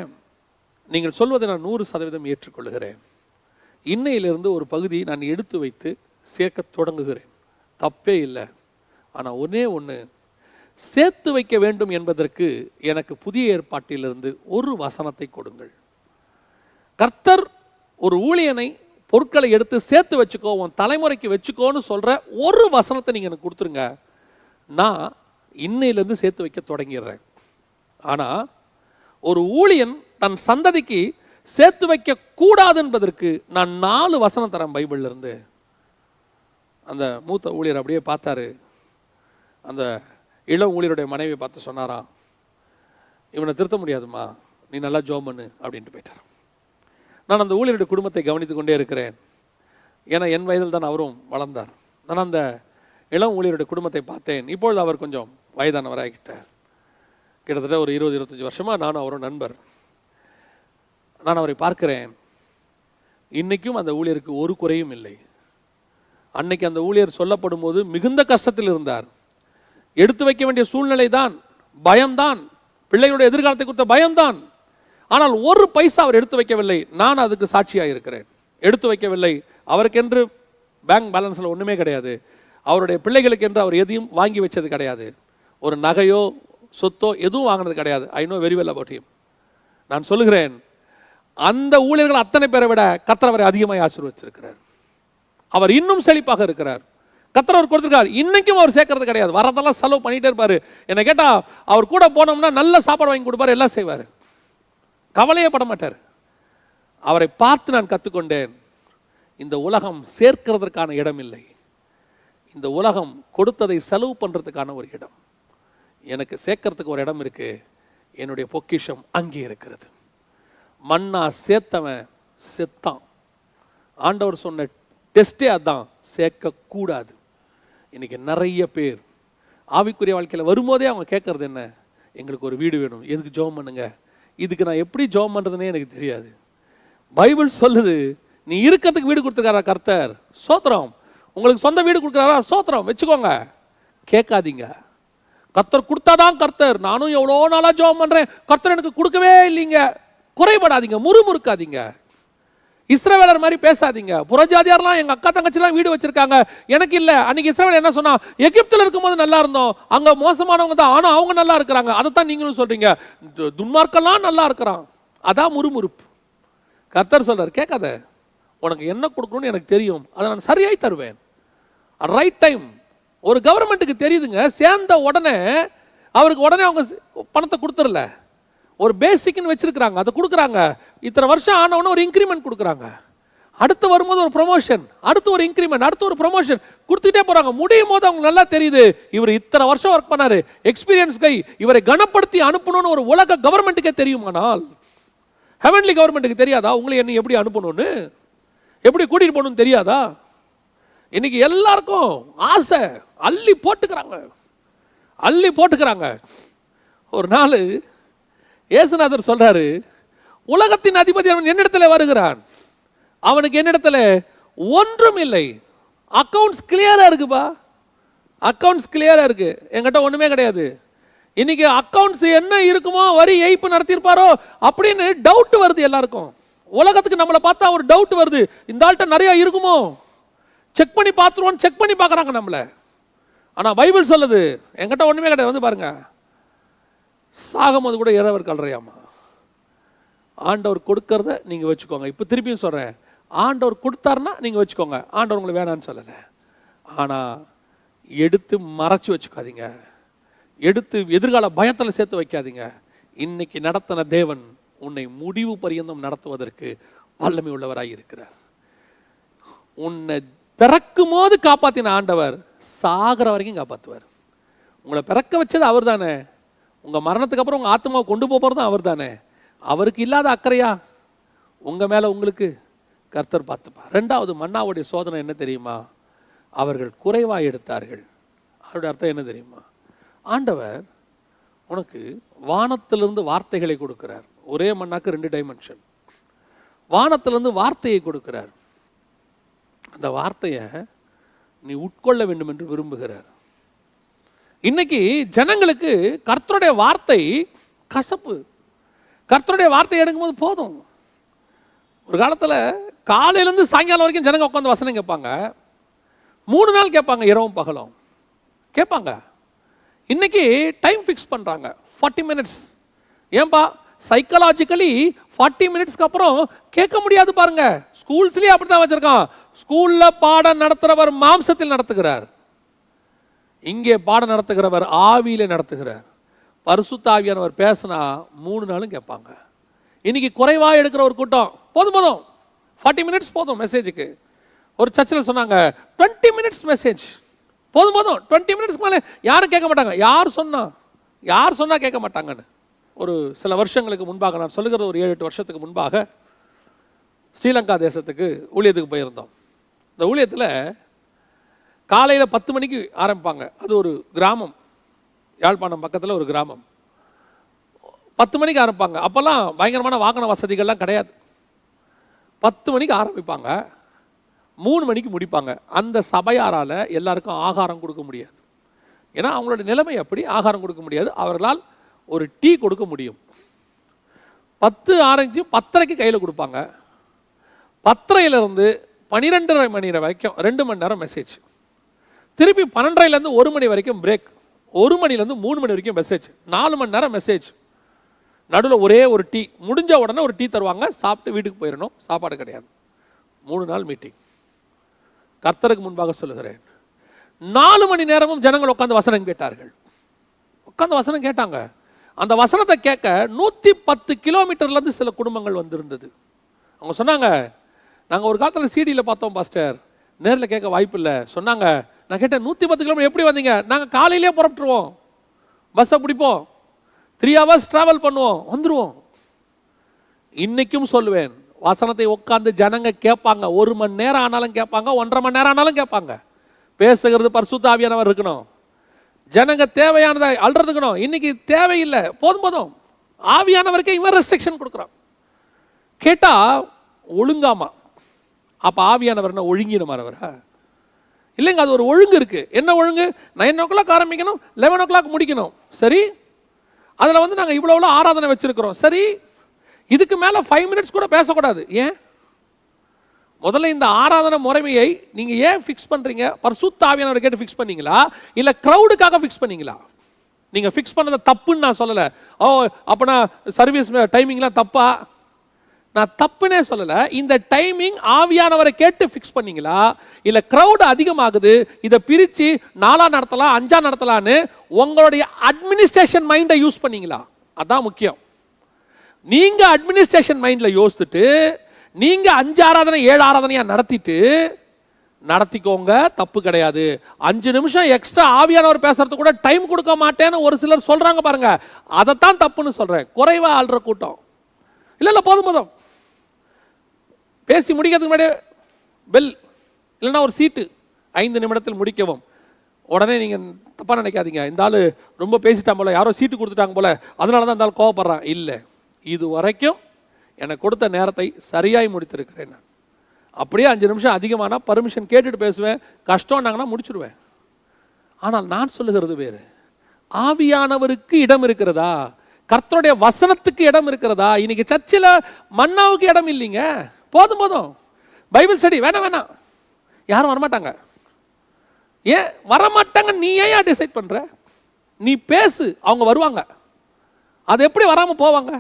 நீங்கள் சொல்வதை நான் 100% ஏற்றுக்கொள்கிறேன், இன்னையிலிருந்து ஒரு பகுதி நான் எடுத்து வைத்து சேர்க்க தொடங்குகிறேன், தப்பே இல்லை, ஆனால் ஒன்றே ஒன்று, சேர்த்து வைக்க வேண்டும் என்பதற்கு எனக்கு புதிய ஏற்பாட்டிலிருந்து ஒரு வசனத்தை கொடுங்கள். கர்த்தர் ஒரு ஊழியனை பொருட்களை எடுத்து சேர்த்து வச்சுக்கோ, உன் தலைமுறைக்கு வச்சுக்கோன்னு சொல்கிற ஒரு வசனத்தை நீங்கள் எனக்கு கொடுத்துருங்க, நான் இன்னையிலேருந்து சேர்த்து வைக்க தொடங்கிடுறேன். ஆனால் ஒரு ஊழியன் தன் சந்ததிக்கு சேர்த்து வைக்க கூடாது என்பதற்கு நான் 4 வசனம் தரேன் பைபிள்ல இருந்து. அந்த மூத்த ஊழியர் அப்படியே பார்த்தாரு. அந்த இளம் ஊழியருடைய மனைவியை பார்த்து சொன்னாராம், இவனை திருத்த முடியாதுமா, நீ நல்லா ஜோம் பண்ணு அப்படின்ட்டு போயிட்டார். நான் அந்த ஊழியருடைய குடும்பத்தை கவனித்து கொண்டே இருக்கிறேன். ஏன்னா என் வயதில் தான் அவரும் வளர்ந்தார். நான் அந்த இளம் ஊழியருடைய குடும்பத்தை பார்த்தேன். இப்பொழுது அவர் கொஞ்சம் வயதானவராகிட்டார். கிட்டத்தட்ட ஒரு 20-25 வருஷமாக நானும் அவரும் நண்பர். நான் அவரை பார்க்கிறேன். இன்னைக்கும் அந்த ஊழியருக்கு ஒரு குறையும் இல்லை. அன்னைக்கு அந்த ஊழியர் சொல்லப்படும் போது மிகுந்த கஷ்டத்தில் இருந்தார். எடுத்து வைக்க வேண்டிய சூழ்நிலை தான், பயம்தான், பிள்ளைகளுடைய எதிர்காலத்தை குறித்த பயம்தான். ஆனால் ஒரு பைசா அவர் எடுத்து வைக்கவில்லை. நான் அதுக்கு சாட்சியாக இருக்கிறேன். எடுத்து வைக்கவில்லை. அவருக்கென்று பேங்க் பேலன்ஸில் ஒன்றுமே கிடையாது. அவருடைய பிள்ளைகளுக்கு என்று அவர் எதையும் வாங்கி வச்சது கிடையாது. ஒரு நகையோ சொத்தோ எதுவும் வாங்கினது கிடையாது. I know very well about him. நான் சொல்லுகிறேன், அந்த ஊழியர்கள் அத்தனை பேரை விட கர்த்தர் அவரை அதிகமாக ஆசீர்வதிச்சிருக்கிறார். அவர் இன்னும் செழிப்பாக இருக்கிறார். கர்த்தர் அவர் கொடுத்திருக்கார். இன்னைக்கும் அவர் சேர்க்கறது கிடையாது. வரதெல்லாம் செலவு பண்ணிட்டே இருப்பாரு. என்ன கேட்டா அவர் கூட போனோம்னா நல்ல சாப்பாடு வாங்கி கொடுப்பாரு, எல்லாம் செய்வார், கவலையே பட மாட்டார். அவரை பார்த்து நான் கற்றுக்கொண்டேன், இந்த உலகம் சேர்க்கிறதுக்கான இடம் இல்லை, இந்த உலகம் கொடுத்ததை செலவு பண்றதுக்கான ஒரு இடம். எனக்கு சேர்க்கறதுக்கு ஒரு இடம் இருக்கு, என்னுடைய பொக்கிஷம் அங்கே இருக்கிறது. மண்ணா சேர்த்தவன் செத்தான். ஆண்டவர் சொன்ன டெஸ்டே அதான், சேர்க்க கூடாது. இன்னைக்கு நிறைய பேர் ஆவிக்குரிய வாழ்க்கையில் வரும்போதே அவங்க கேட்கறது என்ன, எங்களுக்கு ஒரு வீடு வேணும், எதுக்கு ஜெபம் பண்ணுங்க. இதுக்கு நான் எப்படி ஜெபம் பண்றதுன்னே எனக்கு தெரியாது. பைபிள் சொல்லுது, நீ இருக்கிறதுக்கு வீடு கொடுத்துருக்காரா கர்த்தர், சோத்திரம். உங்களுக்கு சொந்த வீடு கொடுக்குறாரா, சோத்திரம், வச்சுக்கோங்க. கேட்காதீங்க. கர்த்தர் கொடுத்தாதான் கர்த்தர். நானும் எவ்வளோ நாளா ஜெபம் பண்றேன், கர்த்தர் எனக்கு கொடுக்கவே இல்லைங்க. குறைபடாதீங்க, முறுமுறுக்காதீங்க, இஸ்ரவேலர் மாதிரி பேசாதீங்க. புறஜாதியார்லாம் எங்க அக்கா தங்கச்சிலாம் வீடு வச்சிருக்காங்க, எனக்கு இல்ல. அன்னைக்கு இஸ்ரவேல் என்ன சொன்னா, எகிப்துல இருக்கும்போது நல்லா இருந்தோம், அங்க மோசமானவங்க தான், ஆனா அவங்க நல்லா இருக்கிறாங்க. அதைத்தான் நீங்களும் சொல்றீங்க, துன்மார்க்கெல்லாம் நல்லா இருக்கிறான். அதான் முறுமுறுப்பு. கர்த்தர் சொல்றார், கேட்காத, உனக்கு என்ன கொடுக்கணும்னு எனக்கு தெரியும், அதை நான் சரியாய் தருவேன். Right time. ஒரு கவர்மெண்ட்டுக்கு தெரியுதுங்க, சேர்ந்த உடனே அவருக்கு உடனே அவங்க பணத்தை கொடுத்துடல, ஒரு பேசிக்னு வச்சிருக்கிறாங்க, அதை கொடுக்குறாங்க. இத்தனை வருஷம் ஆனவொன்னு ஒரு இன்க்ரிமெண்ட் கொடுக்குறாங்க. அடுத்து வரும்போது ஒரு ப்ரொமோஷன், அடுத்து ஒரு இன்க்ரிமெண்ட், அடுத்து ஒரு ப்ரொமோஷன் கொடுத்துட்டே போறாங்க. முடியும் போது அவங்க நல்லா தெரியுது, இவர் இத்தனை வருஷம் ஒர்க் பண்ணாரு, எக்ஸ்பீரியன்ஸ் கை, இவரை கனப்படுத்தி அனுப்பணும்னு ஒரு உலக கவர்மெண்ட்டுக்கே தெரியுமானால் ஹெவன்லி கவர்மெண்ட்டுக்கு தெரியாதா உங்களை என்ன எப்படி அனுப்பணும்னு, எப்படி கூட்டிட்டு போகணும்னு தெரியாதா? இன்னைக்கு எல்லாருக்கும் ஆசை, அள்ளி போட்டுக்கிறாங்க, அள்ளி போட்டுக்கிறாங்க. ஒரு நாள் இயேசுநாதர் சொல்றாரு, உலகத்தின் அதிபதி அவன் என்னிடத்துல வருகிறான், அவனுக்கு என்னிடத்துல ஒன்றும் இல்லை. அக்கவுண்ட்ஸ் கிளியரா இருக்குப்பா, அக்கவுண்ட்ஸ் கிளியரா இருக்கு, என்கிட்ட ஒண்ணுமே கிடையாது. இன்னைக்கு அக்கவுண்ட்ஸ் என்ன இருக்குமோ, வரி ஏய்ப்பு நடத்தியிருப்பாரோ அப்படின்னு டவுட் வருது எல்லாருக்கும். உலகத்துக்கு நம்மளை பார்த்தா ஒரு டவுட் வருது, இந்த ஆள்கிட்ட நிறைய இருக்குமோ, செக் பண்ணி பார்த்துருவோம், செக் பண்ணி பார்க்குறாங்க நம்மள. ஆனா பைபிள் சொல்லுது, என்கிட்ட ஒண்ணுமே கிடையாது. வந்து பாருங்க, சாகும் போது கூட இரவர் கல்றையாமா, ஆண்டவர் கொடுக்கறத நீங்கள் வச்சுக்கோங்க. இப்போ திருப்பியும் சொல்கிறேன், ஆண்டவர் கொடுத்தாருன்னா நீங்கள் வச்சுக்கோங்க, ஆண்டவர் உங்களை வேணான்னு சொல்லலை. ஆனால் எடுத்து மறைச்சி வச்சுக்காதீங்க, எடுத்து எதிர்கால பயத்தில் சேர்த்து வைக்காதீங்க. இன்னைக்கு நடத்தின தேவன் உன்னை முடிவு பரியந்தம் நடத்துவதற்கு வல்லமை உள்ளவராக இருக்கிறார். உன்னை பிறக்கும் போது காப்பாற்றின ஆண்டவர் சாகிற வரைக்கும் காப்பாற்றுவார். உங்களை பிறக்க வச்சது அவர் தானே, உங்கள் மரணத்துக்கு அப்புறம் உங்கள் ஆத்மாவை கொண்டு போகிறதும் அவர் தானே. அவருக்கு இல்லாத அக்கறையா உங்கள் மேலே உங்களுக்கு கர்த்தர் பார்த்துப்பார். ரெண்டாவது, மன்னாவுடைய சோதனை என்ன தெரியுமா? அவர்கள் குறைவாக எடுத்தார்கள். அவருடைய அர்த்தம் என்ன தெரியுமா? ஆண்டவர் உனக்கு வானத்திலிருந்து வார்த்தைகளை கொடுக்கிறார். ஒரே மண்ணாக்கு 2 டைமென்ஷன். வானத்திலிருந்து வார்த்தையை கொடுக்கிறார். அந்த வார்த்தையை நீ உட்கொள்ள வேண்டும் என்று விரும்புகிறார். இன்னைக்கு ஜனங்களுக்கு கர்த்தருடைய வார்த்தை கசப்பு. கர்த்தருடைய வார்த்தை எடுக்கும்போது போதும். ஒரு காலத்தில் காலையிலேருந்து சாயங்காலம் வரைக்கும் ஜனங்க உட்காந்து வசனம் கேட்பாங்க. 3 நாள் கேட்பாங்க, இரவும் பகலும் கேட்பாங்க. இன்னைக்கு டைம் ஃபிக்ஸ் பண்ணுறாங்க, 40 மினிட்ஸ். ஏன்பா? சைக்கலாஜிக்கலி 40 மினிட்ஸ்க்கு அப்புறம் கேட்க முடியாது பாருங்க. ஸ்கூல்ஸ்லேயே அப்படி தான் வச்சிருக்கான். ஸ்கூலில் பாடம் நடத்துகிறவர் மாம்சத்தில் நடத்துகிறார், இங்கே பாடம் நடத்துகிறவர் ஆவியில நடத்துகிறார். பரிசுத்த ஆவியானவர் பேசினா 3 நாளும் கேட்பாங்க. இன்னைக்கு குறைவாக எடுக்கிற ஒரு கூட்டம், போதும் 40 மினிட்ஸ் போதும் மெசேஜுக்கு. ஒரு சர்ச்சில் சொன்னாங்க 20 மினிட்ஸ் மெசேஜ் போதும் 20 மினிட்ஸ்க்கு மேலே யாரும் கேட்க மாட்டாங்க. யார் சொன்னா கேட்க மாட்டாங்கன்னு. ஒரு சில வருஷங்களுக்கு முன்பாக, நான் சொல்லுகிற ஒரு 7-8 வருஷத்துக்கு முன்பாக ஸ்ரீலங்கா தேசத்துக்கு ஊழியத்துக்கு போயிருந்தோம். இந்த ஊழியத்தில் காலையில் 10 மணிக்கு ஆரம்பிப்பாங்க. அது ஒரு கிராமம், யாழ்ப்பாணம் பக்கத்தில் ஒரு கிராமம். 10 மணிக்கு ஆரம்பிப்பாங்க. அப்போல்லாம் பயங்கரமான வாகன வசதிகள்லாம் கிடையாது. 10 மணிக்கு ஆரம்பிப்பாங்க, 3 மணிக்கு முடிப்பாங்க. அந்த சபையாரால் எல்லாருக்கும் ஆகாரம் கொடுக்க முடியாது. ஏன்னா அவங்களோட நிலைமை அப்படி, ஆகாரம் கொடுக்க முடியாது. அவர்களால் ஒரு டீ கொடுக்க முடியும். 10 ஆரம்பிச்சு 10:30க்கு கையில் கொடுப்பாங்க. 10:30 12:30 மணி வரைக்கும் 2 மணி நேரம் மெசேஜ். திருப்பி 12:30 1 மணி வரைக்கும் பிரேக். 1 மணிலேருந்து 3 மணி வரைக்கும் மெசேஜ். 4 மணி நேரம் மெசேஜ். நடுவில் ஒரே ஒரு டீ. முடிஞ்ச உடனே ஒரு டீ தருவாங்க, சாப்பிட்டு வீட்டுக்கு போயிடணும். சாப்பாடு கிடையாது. 3 நாள் மீட்டிங். கர்த்தருக்கு முன்பாக சொல்லுகிறேன், 4 மணி நேரமும் ஜனங்கள் உட்காந்து வசனம் கேட்டார்கள். உட்காந்து வசனம் கேட்டாங்க. அந்த வசனத்தை கேட்க 110 கிலோமீட்டர்லேருந்து சில குடும்பங்கள் வந்திருந்தது. அவங்க சொன்னாங்க, நாங்கள் ஒரு காலத்தில் சிடியில் பார்த்தோம் பாஸ்டர், நேரில் கேட்க வாய்ப்பு இல்லை. சொன்னாங்க, நான் கேட்டேன் 110 கிலோமீட்டர் எப்படி வந்தீங்க? நாங்கள் காலையிலே புறப்பட்டுருவோம், பஸ்ஸை பிடிப்போம், 3 hours ட்ராவல் பண்ணுவோம், வந்துடுவோம். இன்னைக்கும் சொல்லுவேன், வசனத்தை உட்காந்து ஜனங்க கேட்பாங்க. 1 மணி நேரம் ஆனாலும் கேட்பாங்க, 1.5 மணி நேரம் ஆனாலும் கேட்பாங்க. பேசுகிறது பரிசுத்த ஆவியானவர் இருக்கணும். ஜனங்க தேவையானதை அல்றதுக்கணும். இன்னைக்கு தேவையில்லை, போதும். ஆவியானவருக்கே இவன் ரெஸ்ட்ரிக்ஷன் கொடுக்குறான். கேட்டா ஒழுங்காமா? அப்ப ஆவியானவர் என்ன ஒழுங்கினமானவரா? இல்லைங்க, அது ஒரு ஒழுங்கு இருக்கு. என்ன ஒழுங்கு? 9 o'clock ஆரம்பிக்கணும், 11 o'clock முடிக்கணும். சரி, அதில் நாங்கள் இவ்வளோ ஆராதனை வச்சிருக்கிறோம். சரி, இதுக்கு மேலே 5 minutes கூட பேசக்கூடாது. ஏன்? முதல்ல இந்த ஆராதனை முறைமையை நீங்கள் ஏன் ஃபிக்ஸ் பண்ணுறீங்க? பரிசுத்த ஆவியானவரை கேட்டு ஃபிக்ஸ் பண்ணீங்களா, இல்லை க்ரௌடுக்காக ஃபிக்ஸ் பண்ணீங்களா? நீங்கள் ஃபிக்ஸ் பண்ணதை தப்புன்னு நான் சொல்லலை. ஓ அப்போனா சர்வீஸ் டைமிங்லாம் தப்பா? நான் தப்புனே சொல்லலை. இந்த டைமிங் ஆவியானவரை கேட்டு ஃபிக்ஸ் பண்ணீங்களா, இல்லை க்ரௌடு அதிகமாகுது இதை பிரித்து 4 நடத்தலாம் 5 நடத்தலான்னு உங்களுடைய அட்மினிஸ்ட்ரேஷன் மைண்டை யூஸ் பண்ணீங்களா? அதான் முக்கியம். நீங்கள் அட்மினிஸ்ட்ரேஷன் மைண்டில் யோசிச்சுட்டு நீங்கள் 5 ஆராதனை 7 ஆராதனையா நடத்திக்கோங்க, தப்பு கிடையாது. 5 நிமிஷம் எக்ஸ்ட்ரா ஆவியானவர் பேசுறதுக்கு கூட டைம் கொடுக்க மாட்டேன்னு ஒரு சிலர் சொல்றாங்க பாருங்க, அதைத்தான் தப்புன்னு சொல்றேன். குறைவா ஆள்ற கூட்டம். இல்லை போதும் பேசி முடிக்கிறதுக்கு முன்னாடி பெல் இல்லைன்னா ஒரு சீட்டு 5 நிமிடத்தில் முடிக்கவும். உடனே நீங்கள் தப்பாக நினைக்காதீங்க, இந்த ஆள் ரொம்ப பேசிட்டான் போல, யாரோ சீட்டு கொடுத்துட்டாங்க போல, அதனால தான் இந்த ஆள் கோவப்படுறான். இல்லை, இது வரைக்கும் எனக்கு கொடுத்த நேரத்தை சரியாய் முடித்திருக்கிறேன். நான் அப்படியே 5 நிமிஷம் அதிகமானால் பர்மிஷன் கேட்டுட்டு பேசுவேன், கஷ்டம்னாங்கன்னா முடிச்சுடுவேன். ஆனால் நான் சொல்லுகிறது வேறு. ஆவியானவருக்கு இடம் இருக்கிறதா? கர்த்தருடைய வசனத்துக்கு இடம் இருக்கிறதா? இன்னைக்கு சர்ச்சில் மன்னாவுக்கு இடம் இல்லைங்க. போதும் பைபிள் ஸ்டடி வேணாம், யாரும் வரமாட்டாங்க. ஏன் வரமாட்டாங்க? நீ ஏன் டிசைட் பண்ற? நீ பேசு, அவங்க வருவாங்க. அது எப்படி வராமல் போவாங்க?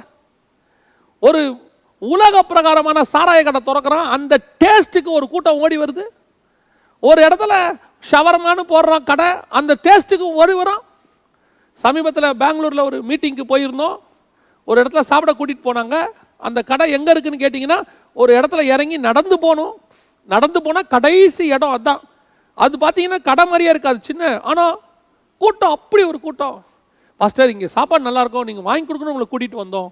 ஒரு உலக பிரகாரமான சாராய கடை திறக்கிறான், அந்த டேஸ்ட்டுக்கு ஒரு கூட்டம் ஓடி வருது. ஒரு இடத்துல ஷவர்மானு போடுறான் கடை, அந்த டேஸ்ட்டுக்கு ஓடி வரான். சமீபத்தில் பெங்களூரில் ஒரு மீட்டிங்க்கு போயிருந்தோம். ஒரு இடத்துல சாப்பிட கூட்டிகிட்டு போனாங்க. அந்த கடை எங்கே இருக்குன்னு கேட்டிங்கன்னா, ஒரு இடத்துல இறங்கி நடந்து போகணும். நடந்து போனால் கடைசி இடம் அதுதான். அது பார்த்தீங்கன்னா கடை மாதிரியே இருக்காது, சின்ன. ஆனால் கூட்டம் அப்படி ஒரு கூட்டம். பாஸ்டர் இங்கே சாப்பாடு நல்லாயிருக்கும், நீங்கள் வாங்கி கொடுக்கணும், உங்களை கூட்டிகிட்டு வந்தோம்.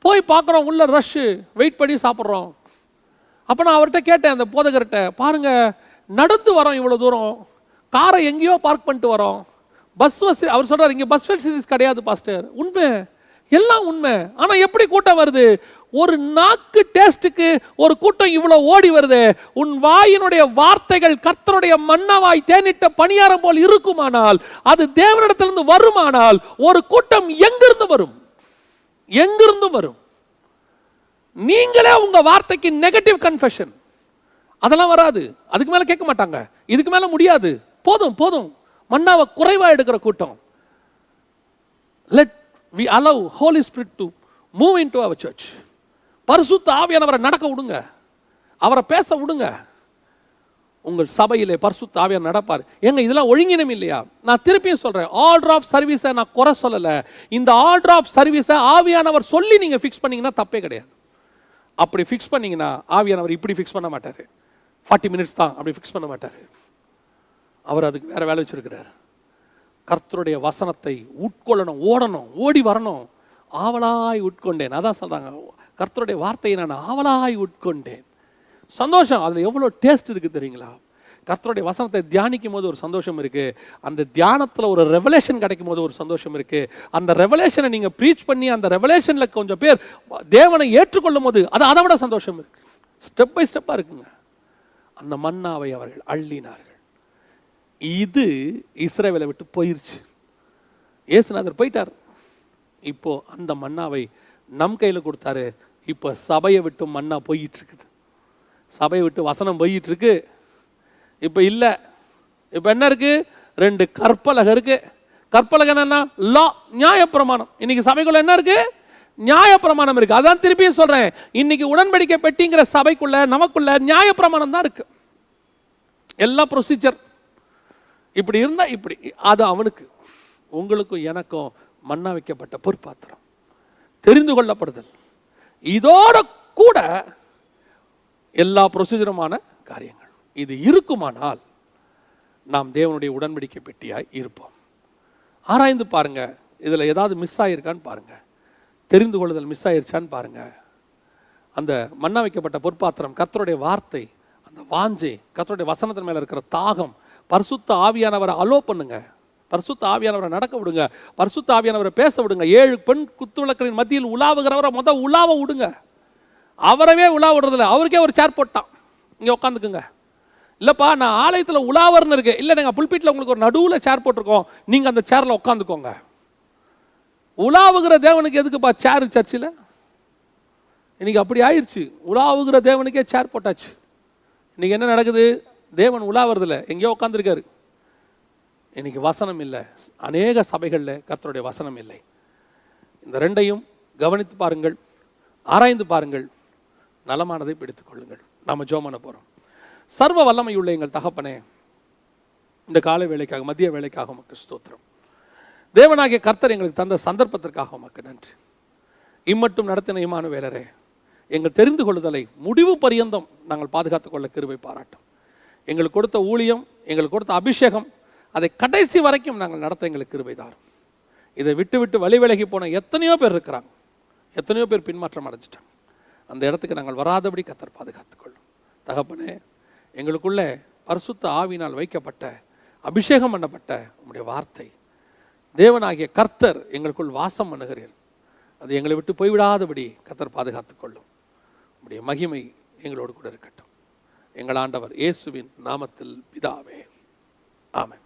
போய் பார்க்குறோம், உள்ள ரஷ்ஷு, வெயிட் பண்ணி சாப்பிட்றோம். அப்போ நான் அவர்கிட்ட கேட்டேன், அந்த போதகர்கிட்ட, பாருங்கள் நடந்து வரோம் இவ்வளோ தூரம், காரை எங்கேயோ பார்க் பண்ணிட்டு வரோம், பஸ் வசதி. அவர் சொல்கிறார், இங்கே பஸ் ஃபெசிலிட்டிஸ் கிடையாது பாஸ்டர். உண்மை, எல்லாம் உண்மை. ஆனால் எப்படி கூட்டம் வருது? ஒரு நாக்கு டேஸ்ட்டுக்கு ஒரு கூட்டம் இவ்வளோ ஓடி வருது. உன் வாயினுடைய வார்த்தைகள் கர்த்தருடைய மன்னாவாய் தேனிட்ட பணியாரம் போல் இருக்குமானால், அது தேவனிடத்திலிருந்து வருமானால், ஒரு கூட்டம் எங்கிருந்து வரும்? எங்கிருந்து வரும்? நீங்களே உங்க வார்த்தைக்கு நெகட்டிவ் கன்ஃபெஷன், அதெல்லாம் வராது. அதுக்கு மேல கேட்க மாட்டாங்க, இதுக்கு மேல முடியாது, போதும் போதும். மன்னாவை குறைவா எடுக்கிற கூட்டம். Let we allow Holy Spirit to move into our church. பரிசுத்த ஆவியானவரை நடக்க விடுங்க, அவரை பேச விடுங்க. உங்கள் சபையிலே பரிசுத்த ஆவியானவர் நடப்பார். ஏங்க இதெல்லாம் ஒழுங்கினம் இல்லையா? நான் திருப்பியும் சொல்றேன், ஆர்டர் ஆஃப் சர்வீஸை நான் குறை சொல்லலை. இந்த ஆர்டர் ஆஃப் சர்வீஸை ஆவியானவர் சொல்லி நீங்க ஃபிக்ஸ் பண்ணீங்கன்னா தப்பே கிடையாது. அப்படி ஃபிக்ஸ் பண்ணீங்கன்னா ஆவியானவர் இப்படி ஃபிக்ஸ் பண்ண மாட்டார். 40 minutes தான் அப்படி ஃபிக்ஸ் பண்ண மாட்டார். அவர் அதுக்கு வேற வேலை வச்சிருக்கிறார். கர்த்தருடைய வசனத்தை உட்கொள்ளணும், ஓடணும், ஓடி வரணும். ஆவலாய் உட்கொண்டேன், அதான் சொல்றாங்க. கர்த்தருடைய வார்த்தையை நான் ஆவலாய் உட்கொண்டேன். சந்தோஷம், அதில் எவ்வளோ டேஸ்ட் இருக்குது தெரியுங்களா? கர்த்தருடைய வசனத்தை தியானிக்கும் போது ஒரு சந்தோஷம் இருக்குது. அந்த தியானத்தில் ஒரு ரெவலேஷன் கிடைக்கும் போது ஒரு சந்தோஷம் இருக்குது. அந்த ரெவலேஷனை நீங்கள் ப்ரீச் பண்ணி அந்த ரெவலேஷனில் கொஞ்சம் பேர் தேவனை ஏற்றுக்கொள்ளும் போது அது அதை விட சந்தோஷம் இருக்குது. ஸ்டெப் பை ஸ்டெப்பாக இருக்குங்க. அந்த மன்னாவை அவர்கள் அள்ளினார்கள். இது இஸ்ரவேலை விட்டு போயிருச்சு. இயேசுநாதர் போயிட்டார். இப்போ அந்த மன்னாவை நம் கையில் கொடுத்தாரு. இப்போ சபையை விட்டு மன்னா போயிட்டு இருக்குது. சபையை விட்டு வசனம் போயிட்டு இருக்கு. இப்போ இல்லை, இப்போ என்ன இருக்கு? 2 கற்பலகை இருக்கு. கற்பலகை என்னன்னா லா, நியாயப்பிரமாணம். இன்னைக்கு சபைக்குள்ள என்ன இருக்கு? நியாயப்பிரமாணம் இருக்கு. அதான் திருப்பியும் சொல்றேன், இன்னைக்கு உடன்படிக்கை பெட்டிங்கிற சபைக்குள்ள நமக்குள்ள நியாயப்பிரமாணம் தான் இருக்கு. எல்லா ப்ரொசீஜர் இப்படி இருந்தா இப்படி. அது அவனுக்கு, உங்களுக்கும் எனக்கும் மன்னா வைக்கப்பட்ட பொற்பாத்திரம், தெரிந்து கொள்ளப்படுதல். இதோட கூட எல்லா ப்ரொசீஜருமான காரியங்கள். இது இருக்குமானால் நாம் தேவனுடைய உடன்படிக்கை பெட்டியாய் இருப்போம். ஆராய்ந்து பாருங்க, இதுல ஏதாவது மிஸ் ஆயிருக்கான்னு பாருங்க, தெரிந்து கொள்ளுதல் மிஸ் ஆயிருச்சான்னு பாருங்க. அந்த மன்னா வைக்கப்பட்ட பொற்பாத்திரம், கர்த்தருடைய வார்த்தை, அந்த வாஞ்சை, கர்த்தருடைய வசனத்தின் மேல இருக்கிற தாகம், பரிசுத்த ஆவியானவரை அலோ பண்ணுங்க, பரிசுத்த ஆவியானவரை நடக்க விடுங்க, பரிசுத்த ஆவியானவரை பேச விடுங்க. 7 பெண் குத்துவிளக்கின் மத்தியில் உலாவுகிறவரை உலாவ விடுங்க. அவரவே உலா விடுறதில்ல, அவருக்கே ஒரு சேர் போட்டான், இங்கே உட்காந்துக்குங்க. இல்லைப்பா நான் ஆலயத்தில் உலாவர்னு இருக்கு, இல்லை நாங்கள் புல்பீட்டில் உங்களுக்கு ஒரு நடுவில் சேர் போட்டிருக்கோம், நீங்கள் அந்த சேரில் உட்காந்துக்கோங்க. உலாவுகிற தேவனுக்கு எதுக்குப்பா சேர் சர்ச்சில்? இன்னைக்கு அப்படி ஆயிடுச்சு. உலாவுகிற தேவனுக்கே சேர் போட்டாச்சு. இன்னைக்கு என்ன நடக்குது? தேவன் உலாவறதில்ல, எங்கேயோ உட்காந்துருக்காரு. இன்னைக்கு வசனம் இல்லை. அநேக சபைகளில் கர்த்தருடைய வசனம் இல்லை. இந்த 2ஐயும் கவனித்து பாருங்கள், ஆராய்ந்து பாருங்கள், நலமானதை பிடித்துக் கொள்ளுங்கள். நாம ஜெபம் பண்ண போறோம். சர்வ வல்லமையுள்ள எங்கள் தகப்பனே, இந்த காலை வேளைக்காக, மதிய வேளைக்காக உமக்கு ஸ்தோத்திரம். தேவனாகிய கர்த்தர் எங்களுக்கு தந்த சந்தர்ப்பத்திற்காக உமக்கு நன்றி. இம்மட்டும் நடத்தின இம்மானுவேலரே, எங்கள் தெரிந்து கொள்ளுதலை முடிவு பரியந்தம் நாங்கள் பாதுகாத்துக் கொள்ள கிருபை பாராட்டும். எங்களுக்கு கொடுத்த ஊழியம், எங்களுக்கு கொடுத்த அபிஷேகம், அதை கடைசி வரைக்கும் நாங்கள் நடத்த எங்களுக்கு கிருபை தாரும். இதை விட்டு விட்டு வழி விலகி போன எத்தனையோ பேர் இருக்கிறாங்க, எத்தனையோ பேர் பின்மாற்றம் அடைஞ்சிட்டாங்க. அந்த இடத்துக்கு நாங்கள் வராதபடி கர்த்தர் பாதுகாத்துக் கொள்ளும். தகப்பனே, எங்களுக்குள்ளே பரிசுத்த ஆவியினால் வைக்கப்பட்ட, அபிஷேகம் பண்ணப்பட்ட உம்முடைய வார்த்தை, தேவனாகிய கர்த்தர் எங்களுக்குள் வாசம் பண்ணுகிறீர். அது எங்களை விட்டு போய்விடாதபடி கர்த்தர் பாதுகாத்துக் கொள்ளும். உம்முடைய மகிமை எங்களோடு கூட இருக்கட்டும். எங்கள் ஆண்டவர் இயேசுவின் நாமத்தில் பிதாவே, ஆமென்.